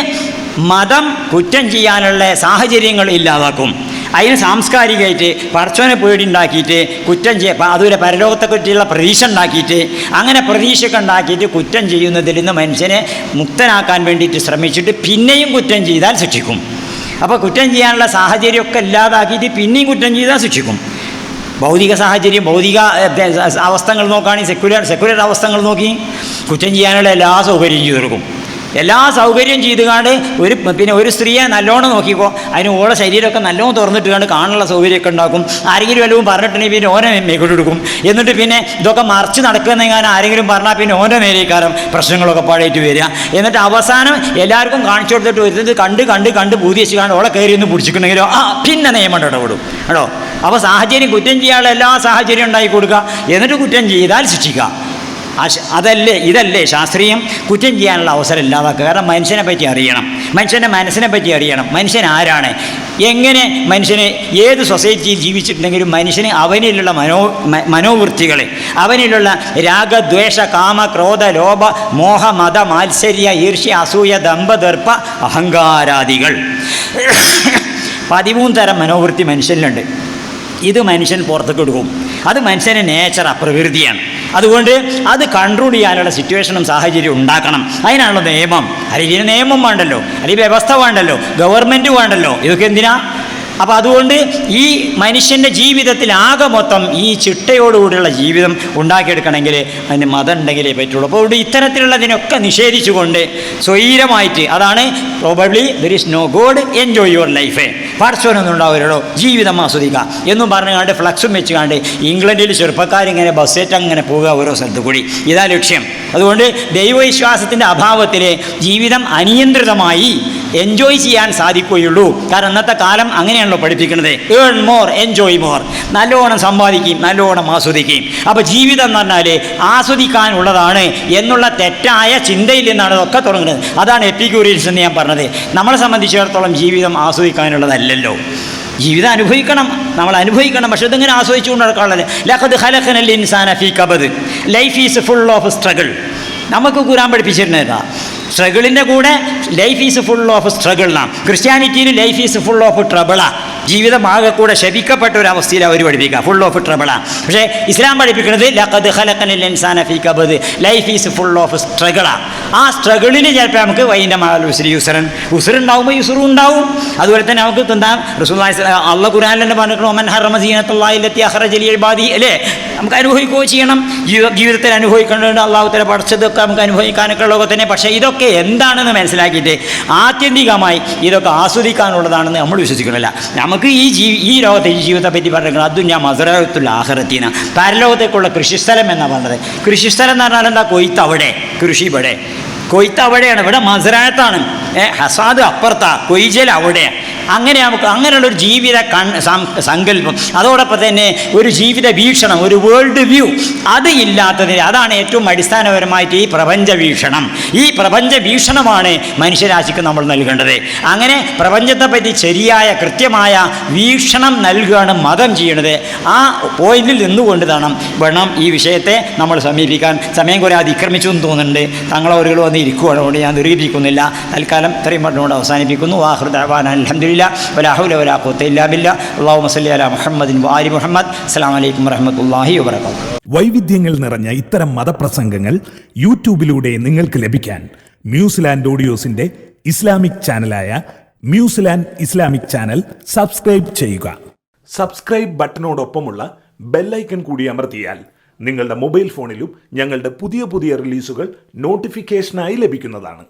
മതം കുറ്റം ചെയ്യാനുള്ള സാഹചര്യങ്ങൾ ഇല്ലാതാക്കും. അതിന് സാംസ്കാരികമായിട്ട് പടച്ചോനെ പേടിയുണ്ടാക്കിയിട്ട് കുറ്റം അതുപോലെ പരലോകത്തെ പറ്റിയുള്ള പ്രതീക്ഷ ഉണ്ടാക്കിയിട്ട്, അങ്ങനെ പ്രതീക്ഷയൊക്കെ ഉണ്ടാക്കിയിട്ട് കുറ്റം ചെയ്യുന്നതിൽ നിന്ന് മനുഷ്യനെ മുക്തനാക്കാൻ വേണ്ടിയിട്ട് ശ്രമിച്ചിട്ട് പിന്നെയും കുറ്റം ചെയ്താൽ ശിക്ഷിക്കും. അപ്പോൾ കുറ്റം ചെയ്യാനുള്ള സാഹചര്യമൊക്കെ ഇല്ലാതാക്കിയിട്ട് പിന്നെയും കുറ്റം ചെയ്താൽ ശിക്ഷിക്കും. ഭൗതിക സാഹചര്യം, ഭൗതിക അവസ്ഥകൾ നോക്കുകയാണെങ്കിൽ സെക്കുലർ അവസ്ഥകൾ നോക്കി കുറ്റം ചെയ്യാനുള്ള എല്ലാ സൗകര്യവും ചെയ്തു കൊടുക്കും. എല്ലാ സൗകര്യം ചെയ്തുകൊണ്ട് ഒരു സ്ത്രീയെ നല്ലോണം നോക്കിക്കോ, അതിന് ഓരോ ശരീരമൊക്കെ നല്ലോണം തുറന്നിട്ട് കണ്ട് കാണാനുള്ള സൗകര്യമൊക്കെ ഉണ്ടാക്കും. ആരെങ്കിലും വല്ലതും പറഞ്ഞിട്ടുണ്ടെങ്കിൽ പിന്നെ ഓനെ മേക്കൊടുക്കും. എന്നിട്ട് പിന്നെ ഇതൊക്കെ മറിച്ച് നടക്കുന്നതെങ്ങനെ ആരെങ്കിലും പറഞ്ഞാൽ പിന്നെ ഓൻ്റെ നേരേക്കാരം പ്രശ്നങ്ങളൊക്കെ പാടായിട്ട് വരിക. എന്നിട്ട് അവസാനം എല്ലാവർക്കും കാണിച്ചു കൊടുത്തിട്ട് വരുന്നത് കണ്ട് ബൂതി വെച്ച് കാണാൻ ഓളെ കയറി ഒന്ന് പിടിച്ചിട്ടുണ്ടെങ്കിലോ പിന്നെ നിയമം ഇടപെടും കേട്ടോ. അപ്പോൾ സാഹചര്യം, കുറ്റം ചെയ്യാനുള്ള എല്ലാ സാഹചര്യം ഉണ്ടാക്കി കൊടുക്കുക, എന്നിട്ട് കുറ്റം ചെയ്താൽ ശിക്ഷിക്കുക. ഇതല്ലേ ശാസ്ത്രീയം? കുറ്റം ചെയ്യാനുള്ള അവസരം ഇല്ലാതാക്കുക. കാരണം മനുഷ്യനെ പറ്റി അറിയണം, മനുഷ്യൻ്റെ മനസ്സിനെ പറ്റി അറിയണം. മനുഷ്യൻ ആരാണ്, എങ്ങനെ മനുഷ്യന് ഏത് സൊസൈറ്റിയിൽ ജീവിച്ചിട്ടുണ്ടെങ്കിലും മനുഷ്യന് അവനിലുള്ള മനോവൃത്തികൾ, അവനിലുള്ള രാഗദ്വേഷ കാമ ക്രോധ ലോഭ മോഹ മത മാത്സര്യ ഈർഷ്യ അസൂയ ദമ്പ ദർപ്പ അഹങ്കാരാദികൾ 13 തരം മനോവൃത്തി മനുഷ്യനിലുണ്ട്. ഇത് മനുഷ്യൻ പുറത്തേക്ക് കൊടുക്കും. അത് മനുഷ്യൻ്റെ നേച്ചറാണ്, പ്രകൃതിയാണ്. അതുകൊണ്ട് അത് കൺട്രോൾ ചെയ്യാനുള്ള സിറ്റുവേഷനും സാഹചര്യം ഉണ്ടാക്കണം. അതിനാണല്ലോ നിയമം. അല്ലെങ്കിൽ നിയമം വേണ്ടല്ലോ, അല്ലെങ്കിൽ വ്യവസ്ഥ വേണ്ടല്ലോ, ഗവൺമെൻറ് വേണ്ടല്ലോ. ഇതൊക്കെ എന്തിനാ? അപ്പോൾ അതുകൊണ്ട് ഈ മനുഷ്യൻ്റെ ജീവിതത്തിൽ ആകെ മൊത്തം ഈ ചിട്ടയോടുകൂടിയുള്ള ജീവിതം ഉണ്ടാക്കിയെടുക്കണമെങ്കിൽ അതിന് മതം ഉണ്ടെങ്കിലേ പറ്റുള്ളൂ. അപ്പോൾ ഇവിടെ ഇത്തരത്തിലുള്ളതിനൊക്കെ നിഷേധിച്ചുകൊണ്ട് സ്വൈരമായിട്ട്, അതാണ് probably there is no God, enjoy your life, പാർശ്വനൊന്നും ഉണ്ടാവില്ലല്ലോ, ജീവിതം ആസ്വദിക്കുക എന്നും പറഞ്ഞുകൊണ്ട് ഫ്ലക്സും വെച്ചുകൊണ്ട് ഇംഗ്ലണ്ടിൽ ചെറുപ്പക്കാരിങ്ങനെ ബസ്സേറ്റ് അങ്ങനെ പോവുക ഓരോ സ്ഥലത്ത് കൂടി. ഇതാ ലക്ഷ്യം. അതുകൊണ്ട് ദൈവവിശ്വാസത്തിൻ്റെ അഭാവത്തിൽ ജീവിതം അനിയന്ത്രിതമായി എൻജോയ് ചെയ്യാൻ സാധിക്കുകയുള്ളൂ. കാരണം ഇന്നത്തെ കാലം അങ്ങനെയാണല്ലോ പഠിപ്പിക്കുന്നത്, ഏൺ മോർ എൻജോയ് മോർ, നല്ലോണം സമ്പാദിക്കുകയും നല്ലോണം ആസ്വദിക്കുകയും. അപ്പോൾ ജീവിതം എന്ന് പറഞ്ഞാൽ ആസ്വദിക്കാനുള്ളതാണ് എന്നുള്ള തെറ്റായ ചിന്തയിൽ നിന്നാണ് ഇതൊക്കെ തുടങ്ങുന്നത്. അതാണ് എപ്പിക്യൂറിയൻസ് എന്ന് ഞാൻ പറഞ്ഞത്. നമ്മളെ സംബന്ധിച്ചിടത്തോളം ജീവിതം ആസ്വദിക്കാനുള്ളതല്ലല്ലോ, ജീവിതം അനുഭവിക്കണം, നമ്മൾ അനുഭവിക്കണം. പക്ഷെ ഇതിങ്ങനെ ആസ്വദിച്ചുകൊണ്ട് നടക്കാനുള്ളത്. ലഖദ് ഖലഖനൽ ഇൻസാന ഫീ കബദ്, life is full of struggle. നമുക്ക് ഖുർആൻ പഠിപ്പിച്ചിരുന്നതാ, സ്ട്രഗിളിൻ്റെ കൂടെ life is full of struggle എന്നാണ്. ക്രിസ്ത്യാനിറ്റിയിൽ ലൈഫ് ഈസ് ഫുൾ ഓഫ് ട്രബിളാണ്. ജീവിതം ആകെ കൂടെ ശപിക്കപ്പെട്ട ഒരു അവസ്ഥയിൽ അവർ പഠിപ്പിക്കുക, ഫുൾ ഓഫ് ട്രബിളാണ്. പക്ഷേ ഇസ്ലാം പഠിപ്പിക്കുന്നത് ലഖദ് ഖലഖനൽ ഇൻസാന ഫീ കബദ്, ലൈഫ് ഈസ് ഫുൾ ഓഫ് സ്ട്രഗിളാണ്. ആ സ്ട്രഗിളിൽ ചിലപ്പോൾ നമുക്ക് വൈൻ്റെ മഅൽ ഉസ്രി യുസ്റൻ, ഉസ്റുണ്ടാവുമ്പോൾ യുസ്റും ഉണ്ടാവും. അതുപോലെ തന്നെ നമുക്ക് എന്താ റസൂലുള്ളാഹി അല്ലാഹു ഖുർആനിൽ തന്നെ പറഞ്ഞിട്ടുണ്ട്, മൻ ഹറമ സീനത്തുല്ലാഹി അല്ലത്തി അഖറജ ലിഇബാദിഹി, അല്ലേ? നമുക്ക് അനുഭവിക്കുകയോ ചെയ്യണം, ജീവിതത്തിൽ അനുഭവിക്കേണ്ടതുണ്ട്. അള്ളാഹു തആല പഠിച്ചതൊക്കെ നമുക്ക് അനുഭവിക്കാനൊക്കെ ഉള്ളതൊക്കെ തന്നെ. പക്ഷേ ഇതൊക്കെ എന്താണെന്ന് മനസ്സിലാക്കിയിട്ട് ആത്യന്തികമായി ഇതൊക്കെ ആസ്വദിക്കാനുള്ളതാണെന്ന് നമ്മൾ വിശ്വസിക്കണില്ല. നമുക്ക് ഈ ലോകത്തെ ഈ ജീവിതത്തെ പറ്റി പറഞ്ഞിരിക്കുന്നത് അതും ഞാൻ മസറത്തുൽ ആഖിറത്തീന, പരലോകത്തേക്കുള്ള കൃഷിസ്ഥലം എന്നാണ് പറഞ്ഞത്. കൃഷിസ്ഥലം എന്ന് പറഞ്ഞാൽ എന്താ? കൊയ്ത്ത് അവിടെ, കൃഷി ഇവിടെ. കൊയ്ത്ത് അവിടെയാണ്, ഇവിടെ മസറാത്താണ്. ഹസാദ് അപ്പുറത്താ, കൊയ്ജൽ അവിടെയാണ്. അങ്ങനെ നമുക്ക് അങ്ങനെയുള്ളൊരു ജീവിത സങ്കല്പം, അതോടൊപ്പം തന്നെ ഒരു ജീവിത വീക്ഷണം, ഒരു വേൾഡ് വ്യൂ, അത് ഇല്ലാത്തതിന് അതാണ് ഏറ്റവും അടിസ്ഥാനപരമായിട്ട് ഈ പ്രപഞ്ച വീക്ഷണം. ഈ പ്രപഞ്ച വീക്ഷണമാണ് മനുഷ്യരാശിക്ക് നമ്മൾ നൽകേണ്ടത്. അങ്ങനെ പ്രപഞ്ചത്തെപ്പറ്റി ശരിയായ കൃത്യമായ വീക്ഷണം നൽകുകയാണ് മതം ചെയ്യണത്. ആ പോയിന്റിൽ നിന്നുകൊണ്ട് വേണം ഈ വിഷയത്തെ നമ്മൾ സമീപിക്കാൻ. സമയം കുറേ അതിക്രമിച്ചു എന്ന് തോന്നുന്നുണ്ട്. തങ്ങളവരുകൾ വന്ന് ഇരിക്കുകയാണ്, അതുകൊണ്ട് ഞാൻ ദീർഘിപ്പിക്കുന്നില്ല. തൽക്കാലം ഇത്രയും പറഞ്ഞുകൊണ്ട് അവസാനിപ്പിക്കുന്നു. വാഖിറു ദഅ്വാനാ അൽഹംദുലില്ലാഹ് വലാ ഹൗല വലാ ഖുവത ഇല്ലാ ബില്ലാഹ്. അല്ലാഹുമ്മ സ്വല്ലി അലാ മുഹമ്മദിൻ വആലി മുഹമ്മദ്. അസ്സലാമു അലൈക്കും വറഹ്മത്തുള്ളാഹി വബറകാതുഹു. വൈവിധ്യങ്ങൾ നിറഞ്ഞ ഇത്തരം മതപ്രസംഗങ്ങൾ യൂട്യൂബിലൂടെ നിങ്ങൾക്ക് ലഭിക്കാൻ മ്യൂസിലാൻഡ് ഓഡിയോസിന്റെ ഇസ്ലാമിക് ചാനലായ മ്യൂസിലാൻഡ് ഇസ്ലാമിക് ചാനൽ സബ്സ്ക്രൈബ് ചെയ്യുക. സബ്സ്ക്രൈബ് ബട്ടണോടൊപ്പമുള്ള ബെല്ലൈക്കൺ കൂടി അമർത്തിയാൽ നിങ്ങളുടെ മൊബൈൽ ഫോണിലും ഞങ്ങളുടെ പുതിയ റിലീസുകൾ നോട്ടിഫിക്കേഷനായി ലഭിക്കുന്നതാണ്.